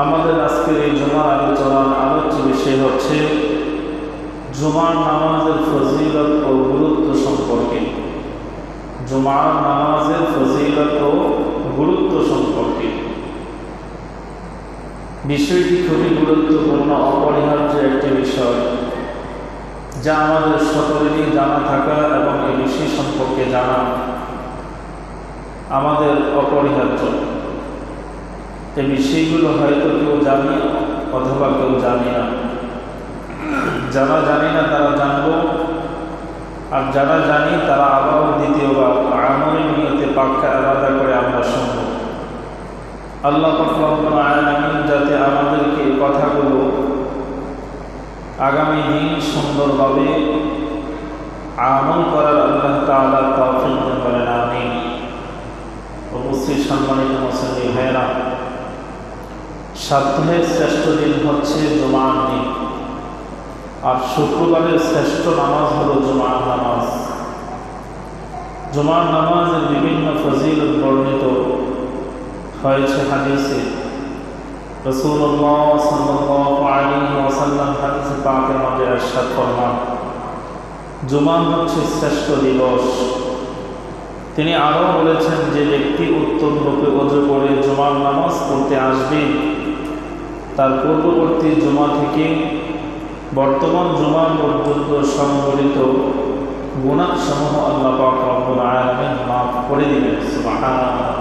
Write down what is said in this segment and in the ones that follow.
আমাদের আজকের এই জুমার আলোচনার আলোচ্য বিষয় হচ্ছে জুমার নামাজের ফজিলত ও গুরুত্ব সম্পর্কে। জুমার নামাজের ফজিলত ও গুরুত্ব সম্পর্কে বিষয়টি খুবই গুরুত্বপূর্ণ, অপরিহার্য একটি বিষয় যা আমাদের সকলেরই জানা থাকা এবং এই বিষয় সম্পর্কে জানা আমাদের অপরিহার্য। এই বিষয়গুলো হয়তো কেউ জানি অথবা কেউ জানি না। যারা জানি না তারা জানব, আর যারা জানি তারা আবারও দ্বিতীয়বার আমলের নিয়তে পাক্কা আলাদা করে আমরা শুনব। আল্লাহ রব্বুল আলামিন যাতে আমাদেরকে এই কথাগুলো আগামী দিন সুন্দরভাবে আমল করার আল্লাহ তাআলা তৌফিক দান করেন, আমিন। অবশ্যই সম্মানিত মুসলিম ভাইরা, সপ্তাহের শ্রেষ্ঠ দিন হচ্ছে জুমার দিন, আর শুক্রবারের শ্রেষ্ঠ নামাজ হলো জুমার নামাজ। জুমার নামাজের বিভিন্ন ফজিলত বর্ণিত হয়েছে হাদিসে। রাসূলুল্লাহ সাল্লাল্লাহু আলাইহি ওয়াসাল্লাম হাদিসে পাকের মধ্যে ইরশাদ ফরমান, জুমা হচ্ছে শ্রেষ্ঠ দিবস। তিনি আরও বলেছেন, যে ব্যক্তি উত্তম রূপে ওযু করে জুমার নামাজ পড়তে আসবে, তার পূর্ববর্তী জুমা থেকে বর্তমান জুমা পর্যন্ত সংঘটিত গুনাহসমূহ আল্লাহ পাক রব্বুল আলামিন মাফ করে দিবেন। সুবহানাল্লাহ।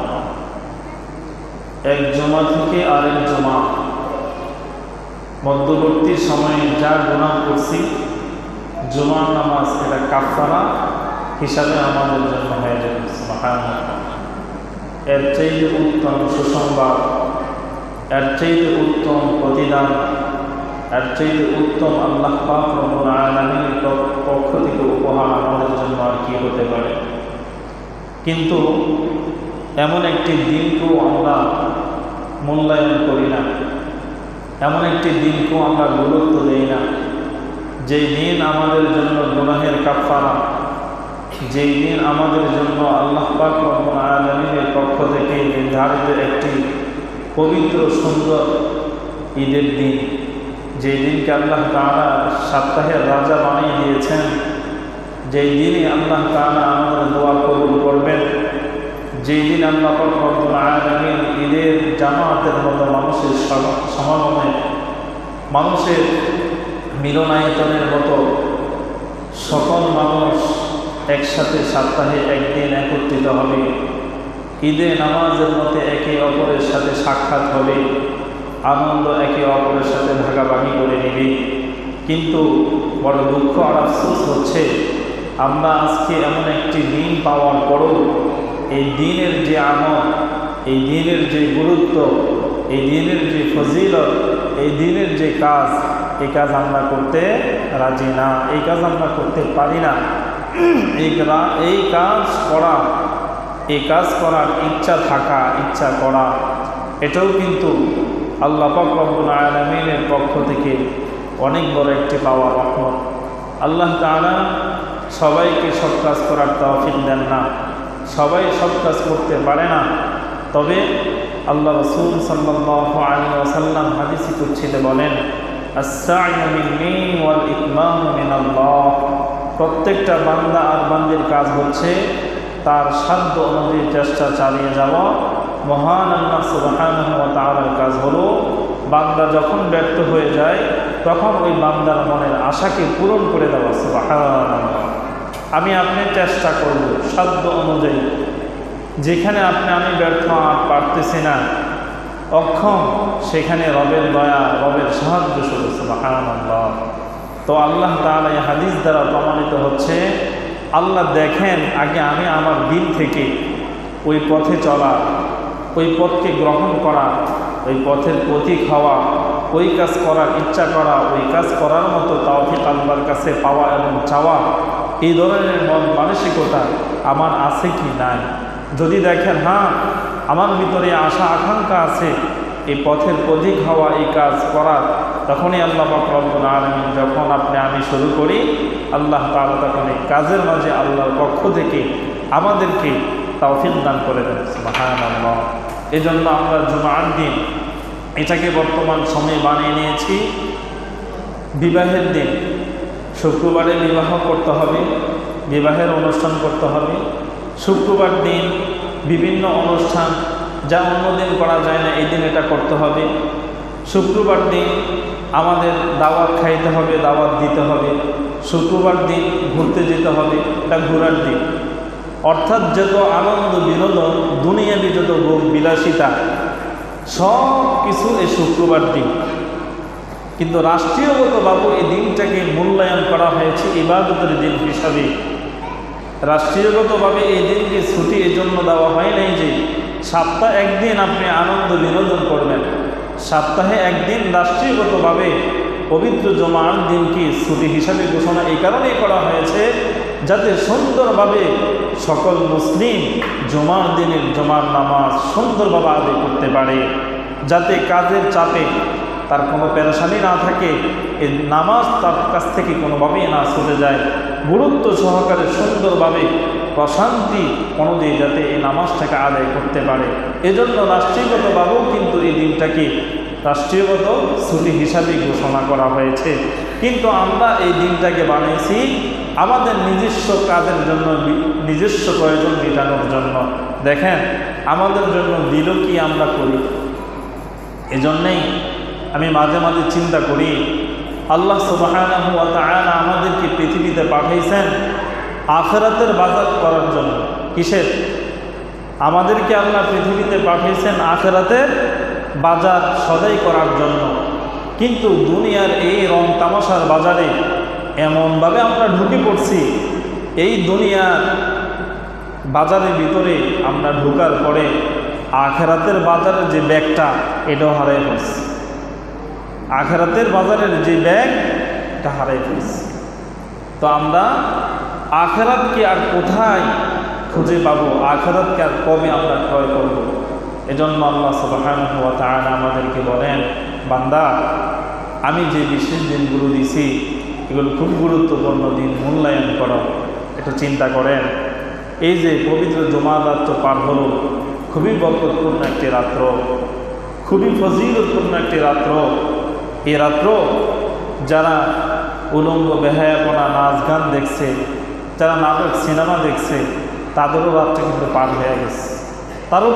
এক জুমা থেকে আরেক জুমা মধ্যবর্তী সময়ে যা গুনাহ করছি, জুমার নামাজ এটা কাফারা হিসাবে আমাদের জন্য হয়ে যাবে। সুবহানাল্লাহ। এর চেয়ে উত্তম সুসংবাদ, এর চেয়ে উত্তম প্রতিদান, এর চেয়ে উত্তম আল্লাহ পাক রব্বুল আলামিনের পক্ষ থেকে উপহার আমাদের জন্য আর কি হতে পারে। কিন্তু এমন একটি দিনকেও আমরা মূল্যায়ন করি না, এমন একটি দিনকেও আমরা গুরুত্ব দেই না, যেই দিন আমাদের জন্য গুনাহের কাফারা, যেই দিন আমাদের জন্য আল্লাহ পাক রব্বুল আলামিনের পক্ষ থেকে নির্ধারিত একটি পবিত্র সুন্দর ঈদের দিন, যেই দিনকে আল্লাহ তাআলা সপ্তাহের রাজা বানিয়ে দিয়েছেন, যেই দিনে আল্লাহ তাআলা আমাদের দোয়া কবুল করবেন, যেই দিন আল্লাহ পাক রব্বুল আলামিন ঈদের জামাতের মতো মানুষের সমাগমে, মানুষের মিলনায়তনের মতো সকল মানুষ একসাথে সপ্তাহে একদিন একত্রিত হবে, ঈদে নামাজের মধ্যে একে অপরের সাথে সাক্ষাৎ হবে, আনন্দ একে অপরের সাথে ভাগাভাগি করে নেবে। কিন্তু বড় দুঃখ আর আফসোস হচ্ছে, আমরা আজকে এমন একটি দিন পাওয়ার পরও এই দিনের যে আমল, এই দিনের যে গুরুত্ব, এই দিনের যে ফজিলত, এই দিনের যে কাজ, এই কাজ আমরা করতে রাজি না, এই কাজ আমরা করতে পারি না। এই কাজ করার ইচ্ছা থাকা, ইচ্ছা করা, এটাও কিন্তু আল্লাহ পাক রব্বুল আলামিনের পক্ষ থেকে অনেক বড় একটি পাওয়া রহমত। আল্লাহ তাআলা সবাইকে সব কাজ করার তৌফিক দেন না, সবাই সব কাজ করতে পারে না। তবে আল্লাহ রাসূল সাল্লাল্লাহু আলাইহি ওয়াসাল্লাম হাদিসে কুদসিতে বলেন, আস-সা'য়ু মিন্নি ওয়াল ইতমামু মিনাল্লাহ। প্রত্যেকটা বান্দা আর বান্দির কাজ হচ্ছে তার সাধ্য অনুযায়ী চেষ্টা চালিয়ে যাওয়া। মহান আল্লাহ সুবহানাহু ওয়া তাআলার কাজ হলো, বান্দা যখন ব্যর্থ হয়ে যায় তখন ওই বান্দার মনের আশাকে পূরণ করে দেওয়া। সুবহানাল্লাহ। আমি আপনি চেষ্টা করব সাধ্য অনুযায়ী, যেখানে আমি ব্যর্থ আর পারতেছি না, অক্ষম, সেখানে রবের দয়া, রবের সাহায্য শুধু। সুবহানাল্লাহ। তো আল্লাহ তাআলা এই হাদিস দ্বারা প্রমাণিত হচ্ছে, আল্লাহ দেখেন আগে আমি আমার দিল থেকে ওই পথে চলা, ওই পথকে গ্রহণ করা, ওই পথের পথিক হওয়া, ওই কাজ করার ইচ্ছা করা, ওই কাজ করার মতো তৌফিক আল্লাহর কাছে পাওয়া এবং চাওয়া, এই ধরনের মন মানসিকতা আমার আছে কি নাই। যদি দেখেন হ্যাঁ আমার ভিতরে আশা আকাঙ্ক্ষা আছে এই পথের পথিক হওয়া, এই কাজ করার, তখনই আল্লাহ পাক রব্বুল আলামিন যখন আমি শুরু করি, আল্লাহ তাআলা তখন এই কাজের মাঝে আল্লাহর পক্ষ থেকে আমাদেরকে তৌফিক দান করে দেন। সুবহানাল্লাহ। এজন্য আমরা জুমার দিন এটাকে বর্তমান সময়ে বানিয়ে নিয়েছি বিবাহের দিন। শুক্রবারে বিবাহ করতে হবে, বিবাহের অনুষ্ঠান করতে হবে। শুক্রবার দিন বিভিন্ন অনুষ্ঠান যা অন্য দিন করা যায় না, এই দিন এটা করতে হবে। শুক্রবার দিন আমাদের দাওয়াত খাইতে হবে, দাওয়াত দিতে হবে। শুক্রবার দিন ঘুরতে যেতে হবে, এটা ঘোরার দিন। অর্থাৎ যত আনন্দ বিনোদন, দুনিয়াবি যত ভোগ বিলাসিতা, সব কিছু এই শুক্রবার দিন। কিন্তু রাষ্ট্রীয়গতভাবে এই দিনটাকে মূল্যায়ন করা হয়েছে ইবাদতের দিন হিসাবে। রাষ্ট্রীয়গতভাবে এই দিনকে ছুটি এই জন্য দেওয়া হয় নাই যে সপ্তাহে একদিন আপনি আনন্দ বিনোদন করবেন। সপ্তাহে একদিন রাষ্ট্রীয়গতভাবে পবিত্র জুমার দিনকে ছুটি হিসাবে ঘোষণা এই কারণেই করা হয়েছে যাতে সুন্দরভাবে সকল মুসলিম জুমার দিনের জুমার নামাজ সুন্দরভাবে আদায় করতে পারে, যাতে কাজের চাপে তার কোনো পেরেশানি না থাকে, এই নামাজ তার কাছ থেকে কোনোভাবেই না ছুটে যায়, গুরুত্ব সহকারে সুন্দরভাবে প্রশান্তি অনুযায়ী যাতে এই নামাজটাকে আদায় করতে পারে। এজন্য রাষ্ট্রীয়গতভাবেও কিন্তু এই দিনটাকে রাষ্ট্রীয়গত ছুটি হিসাবে ঘোষণা করা হয়েছে। কিন্তু আমরা এই দিনটাকে বানিয়েছি আমাদের নিজস্ব কাজের জন্য, নিজস্ব প্রয়োজন মেটানোর জন্য। দেখেন আমাদের জন্য দিল কি আমরা করি। এজন্যই আমি মাঝে মাঝে চিন্তা করি, আল্লাহ সুবহানাহু ওয়া তাআলা আমাদেরকে পৃথিবীতে পাঠাইছেন আখিরাতের বাজার করার জন্য। কিসের? আমাদেরকে আল্লাহ পৃথিবীতে পাঠিয়েছেন আখিরাতের বাজার সদাই করার জন্য। কিন্তু দুনিয়ার এই রং তামাশার বাজারে এমনভাবে আমরা ঢুকে পড়ছি, এই দুনিয়ার বাজারের ভিতরে আমরা ঢোকার পরে আখিরাতের বাজারের যে ব্যাগটা এটাও হারিয়ে ফেলছি। আখিরাতের বাজারের যে ব্যাগ এটা হারিয়ে ফেলছি। তো আমরা আখিরাতকে আর কোথায় খুঁজে পাবো, আখিরাতকে আর কবে আমরা ক্রয় করব? এজন্য আল্লাহ সুবহানাহু ওয়া তাআলা আমাদেরকে বলেন, বান্দা আমি যে বিশেষ দিনগুলো দিছি এগুলো খুব গুরুত্বপূর্ণ দিন, মূল্যায়ন করো। একটু চিন্তা করেন, এই যে পবিত্র জুমার রাত্র পার হলো, খুবই বরকতপূর্ণ একটি রাত্র, খুবই ফজিলতপূর্ণ একটি রাত্র। এই রাত্র যারা উলঙ্গ বেহায়াপনা নাচ গান দেখছে, যারা নাটক সিনেমা দেখছে, তাদেরও রাত্রে কিন্তু পার হয়ে গেছে, তারও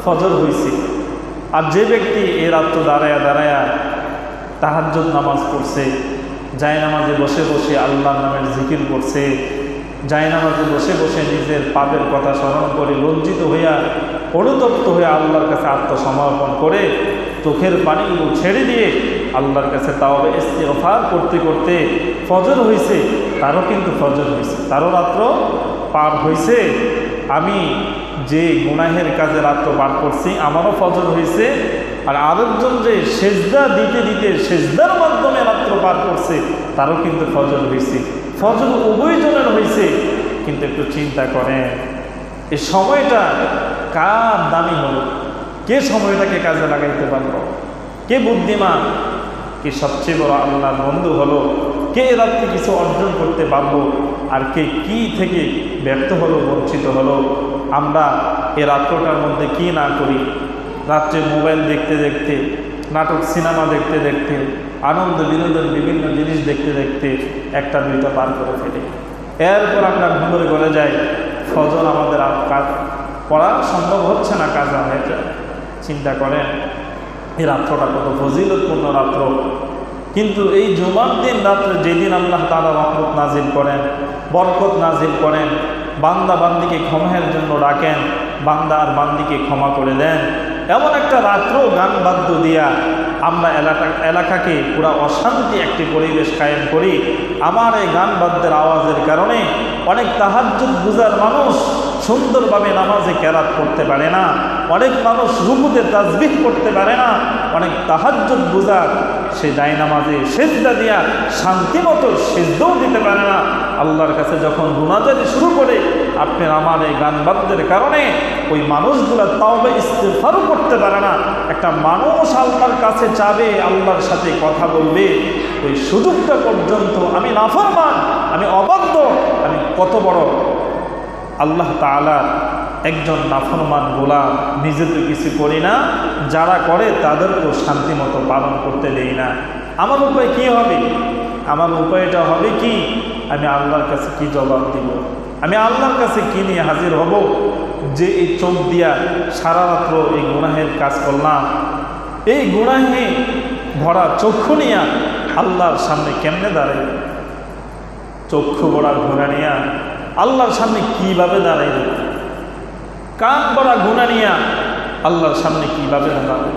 ফজর হয়েছে। আর যে ব্যক্তি এই রাত্র দাঁড়ায়া দাঁড়ায়া তাহাজ্জুদ নামাজ পড়ছে, জায়নামাজে বসে বসে আল্লাহর নামের জিকির করছে, জায়নামাজে বসে বসে নিজের পাপের কথা স্মরণ করে লজ্জিত হইয়া অনুতপ্ত হয়ে আল্লাহর কাছে আত্মসমর্পণ করে চোখের পানিগুলো ছেড়ে দিয়ে আল্লাহর কাছে তাওবা ইস্তিগফার করতে করতে ফজর হয়েছে, তারও কিন্তু ফজর হয়েছে, তারও রাত্র পার হয়েছে। আমি যে গুনাহের কাজে রাত্র পার করছি আমারও ফজর হয়েছে, আর আরেকজন যে সেজদা দিতে দিতে সেজদার মাধ্যমে রাত্র পার করছে তারও কিন্তু ফজর হয়েছে। ফজর উভয়জনের হয়েছে। কিন্তু একটু চিন্তা করেন এই সময়টা কার দামি হলো, কে সময়টাকে কাজে লাগাইতে পারল, কে বুদ্ধিমান, কে সবচেয়ে বড় আল্লাহর বন্ধু হলো, কে এ রাত্রে কিছু অর্জন করতে পারবো, আর কে কি থেকে ব্যর্থ হলো, বঞ্চিত হলো। আমরা এ রাত্রটার মধ্যে কি না করি, রাত্রে মোবাইল দেখতে দেখতে, নাটক সিনেমা দেখতে দেখতে, আনন্দ বিনোদন বিভিন্ন জিনিস দেখতে দেখতে একটা দুইটা পার করে ফেলি। এরপর আমরা ঘুমরে গলে যাই, ফজর আমাদের আর কাজ পড়া সম্ভব হচ্ছে না, কাজা হয়ে যায়। চিন্তা করেন এই রাত্রটা কত ফজিলতপূর্ণ রাত্র। কিন্তু এই জুমার দিন রাত্রে যেদিন আল্লাহ তাআলা রহমত নাজিল করেন, বরকত নাজিল করেন, বান্দা বান্দিকে ক্ষমার জন্য ডাকেন, বান্দা আর বান্দিকে ক্ষমা করে দেন, এমন একটা রাত্র গান বাদ্য দিয়া আমরা এলাকাকে পুরা অশান্তি একটি পরিবেশ কায়েম করি। আমার এই গান বাদ্যের আওয়াজের কারণে অনেক তাহাজ্জুদ গুজার মানুষ সুন্দরভাবে নামাজে কেরাত করতে পারে না, অনেক মানুষ রুকুতে তাসবিহ করতে পারে না, অনেক তাহাজ্জুদ গুজার সে যায় নামাজে সেজদা দিয়া শান্তিমতো সেজদাও দিতে পারে না। আল্লাহর কাছে যখন গুনাহগারি শুরু করে আপনার আমার এই গান বাদ্যের কারণে ওই মানুষগুলো তাওবা ইস্তিগফারও করতে পারে না। একটা মানুষ আল্লাহর কাছে যাবে, আল্লাহর সাথে কথা বলবে, ওই সুযোগটা পর্যন্ত আমি নাফরমান, আমি অবাধ্য, আমি কত বড় আল্লাহ তাআলার একজন নাফরমান গোলাম, নিজে তো কিছু করি না, যারা করে তাদেরকেও শান্তি মতো পালন করতে দেই না। আমার উপায় কি হবে? আমার উপায়টা হবে কি, আমি আল্লাহর কাছে কি জবাব দিব? আমি আল্লাহর কাছে কি নিয়ে হাজির হব যে এই চোখ দিয়া সারা রাত্র এই গুনাহের কাজ করলাম? এই গুনাহে ভরা চক্ষু নিয়া আল্লাহর সামনে কেমনে দাঁড়াই? চক্ষু ভরা গুনাহ নিয়া আল্লাহর সামনে কিভাবে দাঁড়াই? কান ভরা গুনাহ নিয়া আল্লাহর সামনে কিভাবে দাঁড়াবো?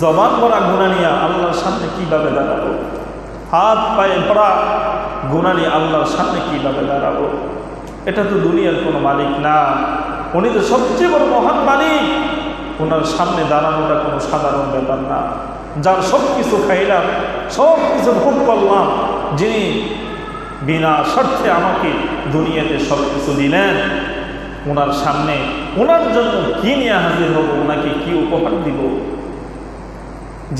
জবান ভরা গুনাহ নিয়া আল্লাহর সামনে কিভাবে দাঁড়াবো? হাত পায়ে ভরা গুনাহ নিয়ে আল্লাহর সামনে কিভাবে দাঁড়াবো? এটা তো দুনিয়ার কোনো মালিক না, উনি তো সবচেয়ে বড় মহান মালিক। ওনার সামনে দাঁড়ানোটা কোনো সাধারণ ব্যাপার না। যার সব কিছু খাইলাম, সব কিছু ভোগ করলাম, যিনি বিনা স্বার্থে আমাকে দুনিয়াতে সব কিছু দিলেন, ওনার সামনে ওনার জন্য কি নিয়ে হাজির হব? ওনাকে কি উপহার দিব?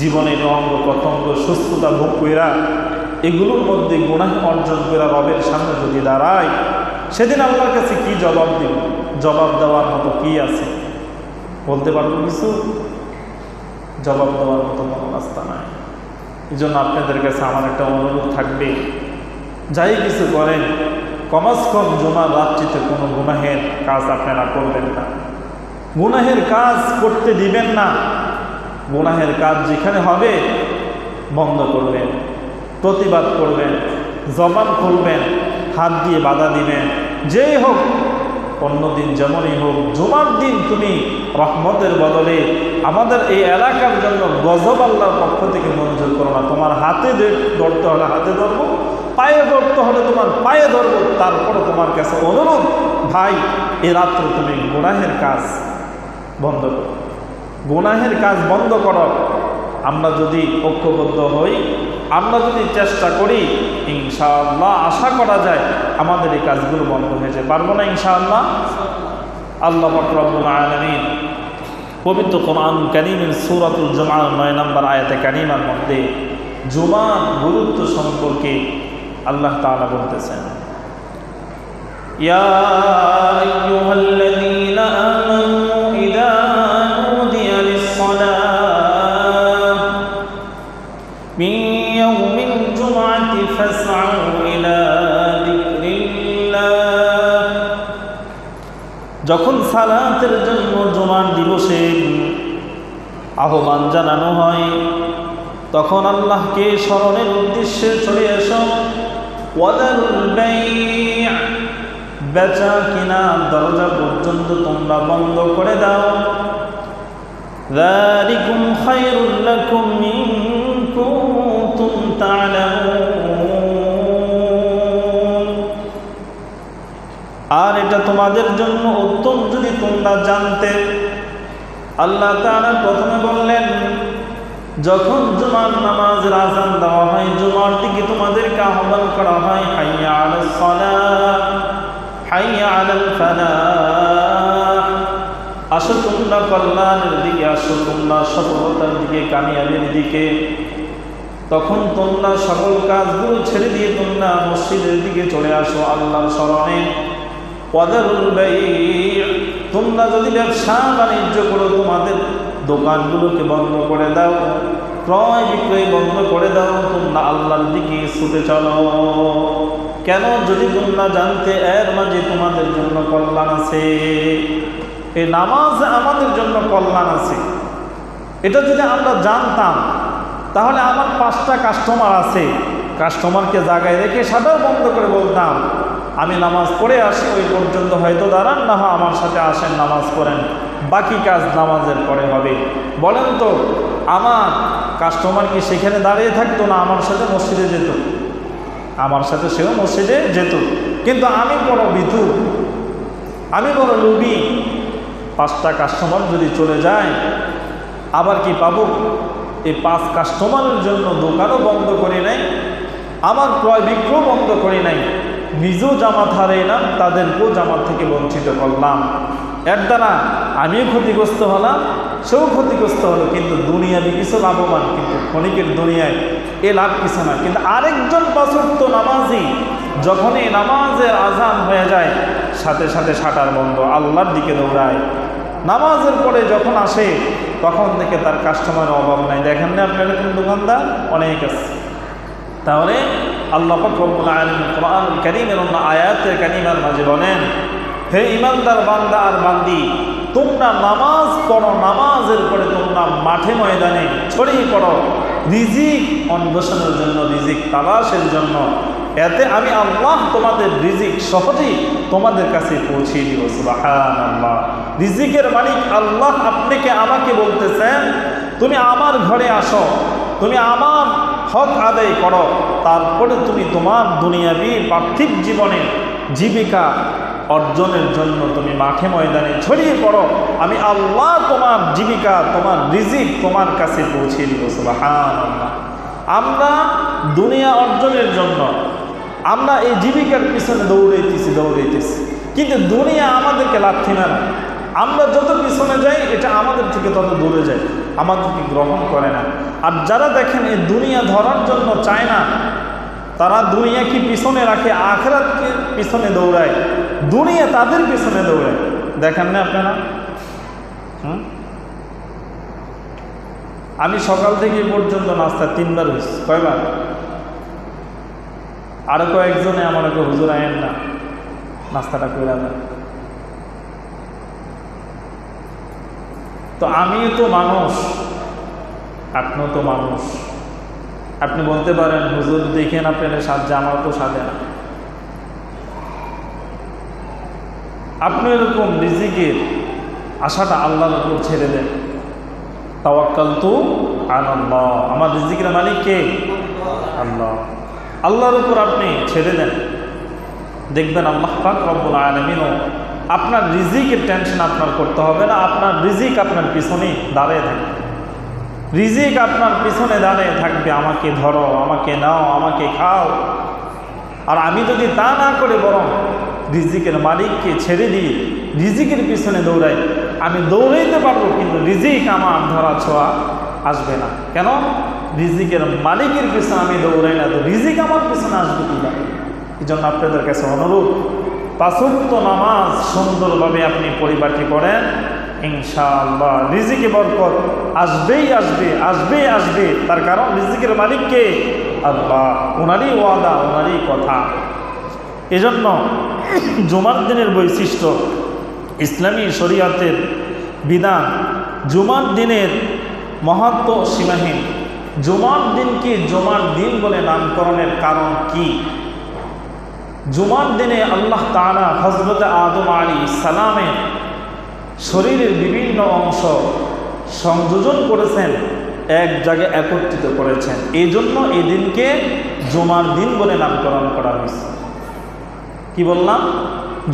জীবনের অঙ্গ প্রত্যঙ্গ সুস্থতা ভোগ কইরা এগুলোর মধ্যে গুনাহ অর্জন করে রবের সামনে যদি দাঁড়ায়, সেদিন আল্লাহর কাছে কি জবাব দিব? জবাব দেওয়ার মতো কি আছে? বলতে পারবো কিছু? জবাব দেওয়ার মতো কোনো রাস্তা নাই। এই জন্য আপনাদের কাছে আমার একটা অনুরোধ থাকবে, যাই কিছু করেন কমাস কম জুমার রাত্রিতে কোনো গুনাহের কাজ আপনারা করবেন না, গুনাহের কাজ করতে দিবেন না। গুনাহের কাজ যেখানে হবে বন্ধ করবেন, প্রতিবাদ করবেন, জবান খুলবেন, হাত দিয়ে বাধা দিবেন। যেই হোক, অন্যদিন যেমনই হোক, জুমার দিন তুমি রহমতের বদলে আমাদের এই এলাকার জন্য গজব আল্লাহর পক্ষ থেকে মঞ্জুর করো না। তোমার হাতে ধরতে হলে হাতে ধরবো, পায়ে ধরতে হলে তোমার পায়ে ধরবো। তারপরে তোমার কাছে অনুরোধ, ভাই এ রাত্রে তুমি গুনাহের কাজ বন্ধ করো, গুনাহের কাজ বন্ধ করো। আমরা যদি ঐক্যবদ্ধ হই, আমরা যদি চেষ্টা করি, ইনশাআল্লাহ আশা করা যায় আমাদের এই কাজগুলো বন্ধ হয়ে যায়। পারবো না ইনশাআল্লাহ? আল্লাহ পাক রব্বুল আলামিন পবিত্র কোরআন কারীমের সূরাতুল জুমার 9 নম্বর আয়াতে কারীমার মধ্যে জুমার গুরুত্ব সম্পর্কে আল্লাহ তাআলা বলতেছেন, ইয়া আইয়ুহাল্লাযীনা আমানু ইযা নুদিয়া লিস-সালাহ মিন ইয়াউমিল জুমআতি ফাসআউ ইলা যিকরিল্লাহ। যখন সালাতের জন্য জুমার দিবসে আহ্বান জানানো হয়, তখন আল্লাহকে স্মরণের উদ্দেশ্যে চলে এসো। ওয়াদারুল বাই', বেচা কিনা দরজা পর্যন্ত তোমরা বন্ধ করে দাও। যালিকুম খায়রুল লাকুম ইন কুনতুম তা'লামুন। আর এটা তোমাদের জন্য উত্তম যদি তোমরা জানতে। আল্লাহ তাআলা প্রথমে বললেন, যখন জুমার নামাজের আযান দেওয়া হয়, জুমার দিকে তোমাদেরকে আহ্বান করা হয়, হাইয়া আলাস সালাহ, হাইয়া আলাল ফালাহ, আসো তোমরা কল্যাণের দিকে, আসো তোমরা সফলতার দিকে, কামিয়াবির দিকে। তখন তোমরা সকল কাজগুলো ছেড়ে দিয়ে তোমরা মসজিদের দিকে চলে আসো আল্লাহর স্মরণে। ওয়াদারুল বাই', তোমরা যদি ব্যবসা বাণিজ্য করো, তোমাদের দোকানগুলোকে বন্ধ করে দাও, ক্রয় বিক্রয় বন্ধ করে দাও, তোমরা আল্লাহর দিকে ছুটে চলো। কেন? যদি তোমরা জানতে এর মাঝে তোমাদের জন্য কল্যাণ আছে। এই নামাজ আমাদের জন্য কল্যাণ আছে, এটা যদি আমরা জানতাম, তাহলে আমার 5টা কাস্টমার আছে, কাস্টমারকে জায়গায় রেখে সেটাও বন্ধ করে বলতাম, আমি নামাজ পড়ে আসি, ওই পর্যন্ত হয়তো দাঁড়ান, না হয় আমার সাথে আসেন, নামাজ পড়েন, বাকি কাজ নামাজের পরে হবে। বলেন তো, আমার কাস্টমার কি সেখানে দাঁড়িয়ে থাকতো না আমার সাথে মসজিদে যেত? আমার সাথে সেও মসজিদে যেত। কিন্তু আমি বড় বিধু, আমি বড় লোভী। 5টা কাস্টমার যদি চলে যায়, আবার কি পাবো? এই 5 কাস্টমারের জন্য দোকানও বন্ধ করি নাই, আমার ক্রয় বিক্রয় বন্ধ করি নাই, নিজেও জামাত হারাইলাম, তাদেরকেও জামাত থেকে বঞ্চিত করলাম। এর দ্বারা আমিও ক্ষতিগ্রস্ত হলাম, সেও ক্ষতিগ্রস্ত হলো। কিন্তু দুনিয়াবি কিছু লাভবান, কিন্তু ক্ষণিকের দুনিয়ায় এ লাভ কিছু না। কিন্তু আরেকজন 5 ওয়াক্ত নামাজি যখনই নামাজের আযান হয়ে যায়, সাথে সাথে শাটার বন্ধ, আল্লাহর দিকে দৌড়ায়। নামাজের পরে যখন আসে তখন থেকে তার কাস্টমারের অভাব নাই। দেখেন না আপনার এরকম দোকানদার অনেক আছে। তাহলে আল্লাহ পাক রব্বুল আলামিন কোরআনুল কারীমের অন্য আয়াতের কারিমার মাঝে বলেন, হে ঈমানদার বান্দা আর বান্দি, তোমরা নামাজ পড়ো, নামাজের পরে তোমরা মাঠে ময়দানে ছড়িয়ে পড়ো রিজিক অন্বেষণের জন্য, রিজিক তালাশের জন্য। এতে আমি আল্লাহ তোমাদের রিজিক সহজেই তোমাদের কাছে পৌঁছে দিব। সুবহানাল্লাহ। রিজিকের মালিক আল্লাহ আপনাকে আমাকে বলতেছেন, তুমি আমার ঘরে আসো, তুমি আমার হক আদায় করো, তারপরে তুমি তোমার দুনিয়াবি পার্থিব জীবনে জীবিকা অর্জনের জন্য তুমি মাঠে ময়দানে ছড়িয়ে পড়ো। আমি আল্লাহ তোমার জীবিকা, তোমার রিজিক তোমার কাছে পৌঁছে দিব। সুবহানাল্লাহ। আমরা দুনিয়া অর্জনের জন্য আমরা এই জীবিকার পিছনে দৌড়াইতেছি, কিন্তু দুনিয়া আমাদেরকে লাথি মারে। আমরা যত পিছনে যাই এটা আমাদের থেকে তত দূরে যায়, আমাদেরকে গ্রহণ করে না। আর যারা দেখেন এই দুনিয়া ধরার জন্য চায় না, তারা দুনিয়াকে পিছনে রাখে, আখিরাতকে পিছনে দৌড়ায়, দুনিয়া তাদের পিছনে দৌড়ায়। দেখেন না আপনারা? আমি সকাল থেকে পর্যন্ত নাস্তা 3 বার হয়েছি। কয়বার? আরো কয়েকজনে আমাকে হুজুর আয়েন না, নাস্তাটা করে দেন। তো আমিও তো মানুষ, আপনিও তো মানুষ। আপনি বলতে পারেন হুজুর দেখেন আপনার সাজে, আমার তো সাজে না। আপনি এরকম রিজিকের আশাটা আল্লাহর উপর ছেড়ে দেন। তাওয়াক্কালতু আলাল্লাহ, আমার রিজিকের মালিক কে? আল্লাহ। আল্লাহর উপর আপনি ছেড়ে দেন, দেখবেন আল্লাহ পাক রব্বুল আলামিনও আপনার রিজিকের টেনশন আপনার করতে হবে না। আপনার রিজিক আপনার পিছনে দাঁড়িয়ে থাকবে, রিজিক আপনার পিছনে দাঁড়িয়ে থাকবে, আমাকে ধরো, আমাকে নাও, আমাকে খাও। আর আমি যদি তা না করে বরং রিজিকের মালিককে ছেড়ে দিয়ে রিজিকের পিছনে দৌড়াই, আমি দৌড়াইতে পারবো, কিন্তু রিজিক আমার ধরা ছোঁয়া আসবে না। কেন? রিজিকের মালিকের পিছনে আমি দৌড়াই না, তো রিজিক আমার পিছনে আসবে কীভাবে? এই জন্য আপনাদের কাছে অনুরোধ, 5 ওয়াক্ত নামাজ সুন্দরভাবে আপনি পরিপাটি করেন, ইনশাআল্লাহ রিজিকে বরকত আসবেই আসবে, আসবেই আসবে। তার কারণ রিজিকের মালিককে আল্লাহ, ওনারই ওয়াদা, ওনারই কথা। এজন্য জুমার দিনের বৈশিষ্ট্য, ইসলামী শরীয়তের বিধান, জুমার দিনের মহত্ব সীমাহীন। জুমার দিনকে জুমার দিন বলে নামকরণের কারণ কি? জুমার দিনে আল্লাহ তাআলা হযরত আদম আলাইহিস সালামের শরীরের বিভিন্ন অংশ সংযোজন করেছেন, এক জায়গায় একত্রিত করেছেন। এই জন্য এই দিনকে জুমার দিন বলে নামকরণ করা হয়েছে। কি বললাম?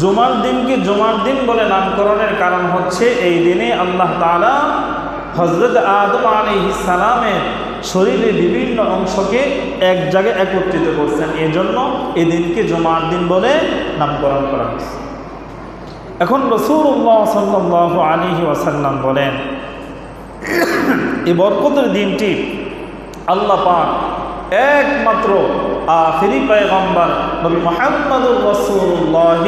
জুমার দিনকে জুমার দিন বলে নামকরণের কারণ হচ্ছে এই দিনে আল্লাহ তাআলা হযরত আদম আলাইহিস সালামের শরীরের বিভিন্ন অংশকে এক জায়গায় একত্রিত করছেন। এই জন্য এই দিনকে জুমার দিন বলে নামকরণ করা হয়েছে। এখন রাসূলুল্লাহ সাল্লাল্লাহু আলাইহি ওয়াসাল্লাম বলেন, এই বরকতের দিনটি আল্লাহ পাক একমাত্র আখিরি পয়গম্বর নবী মুহাম্মদুর রাসূলুল্লাহ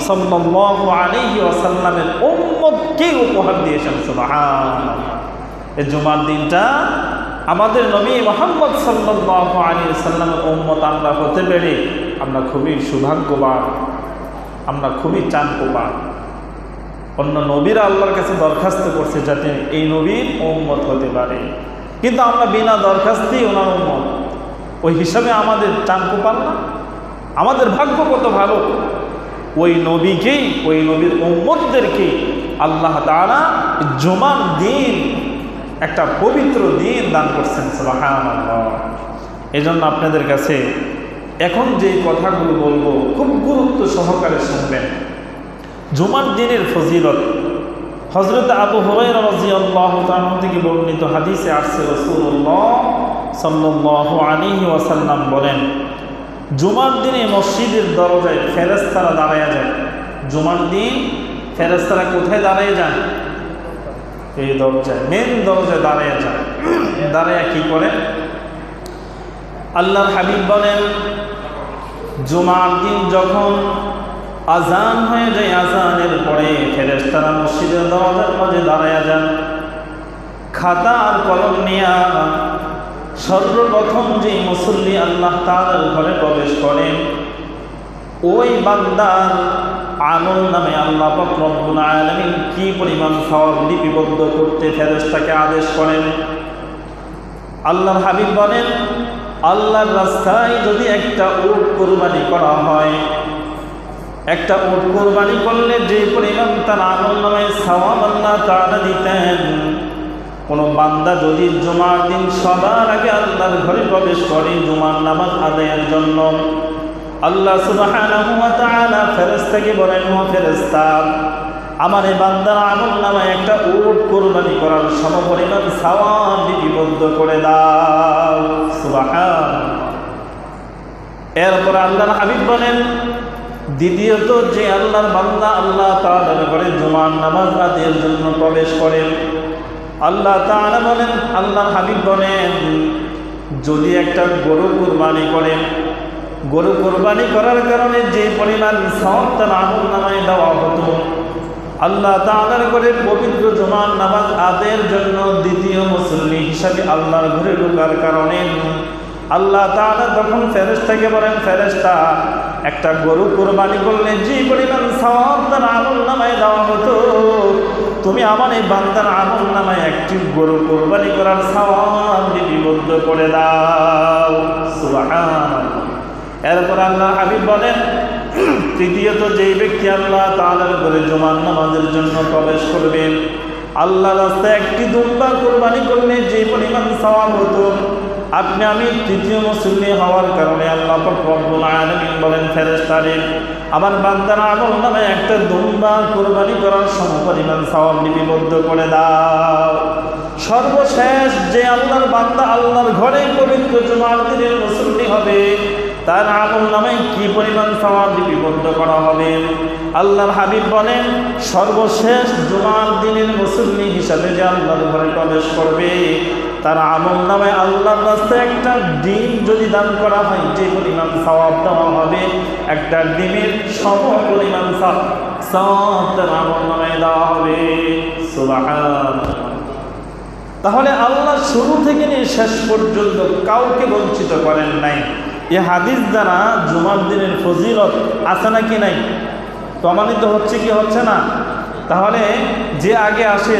সাল্লাল্লাহু আলাইহি ওয়াসাল্লামের উম্মতকে উপহার দিয়েছেন। সুবহানাল্লাহ। এই জুমার দিনটা আমাদের নবী মুহাম্মদ সাল্লাল্লাহু আলাইহি ওয়াসাল্লামের উম্মত আমরা হতে পেরে আমরা খুবই সৌভাগ্যবান, আমরা খুবই চাঁদপোপান। অন্য নবীরা আল্লাহর কাছে দরখাস্ত করছে যাতে এই নবীর উম্মত হতে পারে, কিন্তু আমরা বিনা দরখাস্তেই ওনার উম্মত। ওই হিসাবে আমাদের চাঁদপোপান না? আমাদের ভাগ্য কত ভালো, ওই নবীকেই, ওই নবীর উম্মতদেরকে আল্লাহ তাআলা জুমার দিন একটা পবিত্র দিন দান করছেন। সুবহানাল্লাহ। এজন্য আপনাদের কাছে এখন যে কথাগুলো বলবো খুব গুরুত্ব সহকারে শুনবেন। জুমার দিনের ফজিলত হযরত আবু হুরায়রা রাদিয়াল্লাহু তাআলা থেকে বর্ণিত হাদিসে আসছে, রাসূলুল্লাহ সাল্লাল্লাহু আলাইহি ওয়াসাল্লাম বলেন, জুমার দিনে মসজিদের দরজায় ফেরেশতারা দাঁড়ায়া যায়। জুমার দিন ফেরেশতারা কোথায় দাঁড়ায় যায়? এই দরজায়, মেন দরজায় দাঁড়ায়া যায়। দাঁড়ায়া কি করে? আল্লাহর হাবিব বলেন, জুমার দিন যখন আজান হয়ে যায়, আজানের পরে ফেরেশতারা মসজিদের দরজার মাঝে দাঁড়ায়া যান, খাতা আর কলম নিয়া। সর্বপ্রথম যে মুসল্লি আল্লাহ তাআলার ঘরে প্রবেশ করেন, ওই বান্দার আমল নামে আল্লাহ পাক রব্বুল আলামিন কি পরিমাণ সওয়াব লিপিবদ্ধ করতে ফেরেশতাকে আদেশ করেন। আল্লাহর হাবিব বলেন, আল্লাহর রাস্তায় যদি একটা উট কুরবানি করা হয়, একটা উট কুরবানি করলে যে পরিমাণ তার আমল নামে সওয়াব আল্লাহ তাআলা দিতেন, কোনো বান্দা যদি জুমার দিন সবার আগে আল্লাহর ঘরে প্রবেশ করে জুমার নামাজ আদায়ের জন্য, আল্লাহ সুবহানাহু ওয়া তাআলা ফেরেশতাকে বলেন, ও ফেরেশতা, আমার এই বান্দার আমল নামায় একটা উট কুরবানি করার সমপরিমাণ সওয়াব লিপিবদ্ধ করে দাও। সুবহানাল্লাহ। এরপর আল্লাহর হাবিব বলেন, দ্বিতীয়ত যে আল্লাহর বান্দা আল্লাহ তাআলার ঘরে জুমার নামাজ আদায়ের জন্য প্রবেশ করেন, আল্লাহ তাআলা বলেন, আল্লাহর হাবিব বলেন, যদি একটা গরু কুরবানি করেন, গরু কুরবানি করার কারণে যে পরিমাণ সওয়াব তার আমলনামায় দেওয়া হতো, আল্লাহ তাআলার ঘরে পবিত্র জুমার নামাজ আদায়ের জন্য দ্বিতীয় মুসল্লি হিসাবে আল্লাহর ঘরে ঢোকার কারণে আল্লাহ তাআলা তখন ফেরেশতাকে বলেন, ফেরেশতা, একটা গরু কুরবানি করলে যে পরিমাণ সওয়াব তার আমলনামায় দেওয়া হতো, তুমি আমার এই বান্দার আমলনামায় একটি গরু কুরবানি করার সওয়াব লিপিবদ্ধ করে দাও। সুবহানাল্লাহ। এরপর আল্লাহ হাবিব বলেন, তৃতীয়ত যেই ব্যক্তি আল্লাহ তাআলার ঘরে জুমার নামাজের জন্য প্রবেশ করবেন, আল্লাহ রাস্তায় একটি দুম্বা কুরবানি করলে যে পরিমাণ সওয়াব হতো, আপনি আমি তৃতীয় মুসল্লি হওয়ার কারণে আল্লাহ পাক রব্বুল আলামিন বলেন, ফেরেশতারে, আমার বান্দার আমলনামায় একটা দুম্বা কুরবানি করার সমপরিমাণ সওয়াব লিপিবদ্ধ করে দাও। সর্বশেষ যে আল্লাহর বান্দা আল্লাহর ঘরে পবিত্র জুমার দিনের মুসল্লি হবে, তার আমলনামায় কি পরিমাণ সওয়াব লিপিবদ্ধ করা হবে? আল্লাহর হাবিব বলেন, সর্বশেষ জুমার দিনের মুসল্লি হিসাবে যে আল্লাহর ঘরে প্রবেশ করবে, তার আমলনামায় আল্লাহর রাস্তায় একটা ডিম যদি দান করা হয়, যে পরিমাণ সওয়াব দেওয়া হবে, একটা ডিমের সমপরিমাণ সওয়াব তার আমলনামায় দেওয়া হবে। সুবহানাল্লাহ। তাহলে আল্লাহ শুরু থেকে নিয়ে শেষ পর্যন্ত কাউকে বঞ্চিত করেন নাই। এই হাদিস দ্বারা জুমার দিনের ফজিলত আছে নাকি নাই? প্রমাণিত হচ্ছে কি হচ্ছে না? তাহলে যে আগে আসে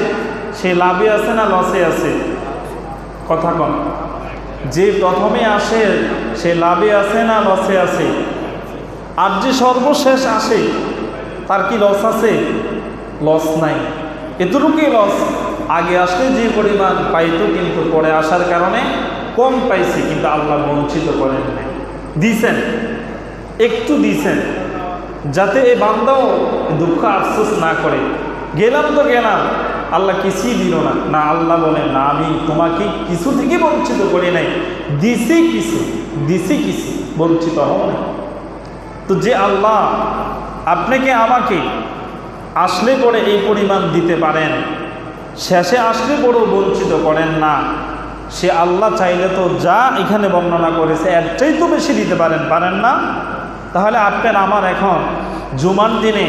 সে লাভে আছে না লসে আছে? কথা কম। যে প্রথমে আসে সে লাভে আছে না লসে আছে? আর যে সর্বশেষ আসে তার কি লস আছে? লস নাই। এতটুকুই লস, আগে আসলে যে পরিমাণ পাইতো কিন্তু পরে আসার কারণে কম পাইছে, কিন্তু আল্লাহ বঞ্চিত করেন নাই, দিছেন, একটু দিছেন, যাতে এই বান্দাও দুঃখ আফসোস না করে, গেলাম তো গেলাম, আল্লাহ কিছুই দিল না। না, আল্লাহ বলেন, না, আমি তোমাকে কিছু থেকে বঞ্চিত করি নাই, দিছি কিছু, বঞ্চিত হও না। তো যে আল্লাহ আপনাকে আমাকে আসলে পরে এই পরিমাণ দিতে পারেন, শেষে আসলে পরেও বঞ্চিত করেন না, সে আল্লাহ চাইলে তো যা এখানে বর্ণনা করেছে এর চাই তো বেশি দিতে পারেন না? তাহলে আপনার আমার এখন জুমার দিনে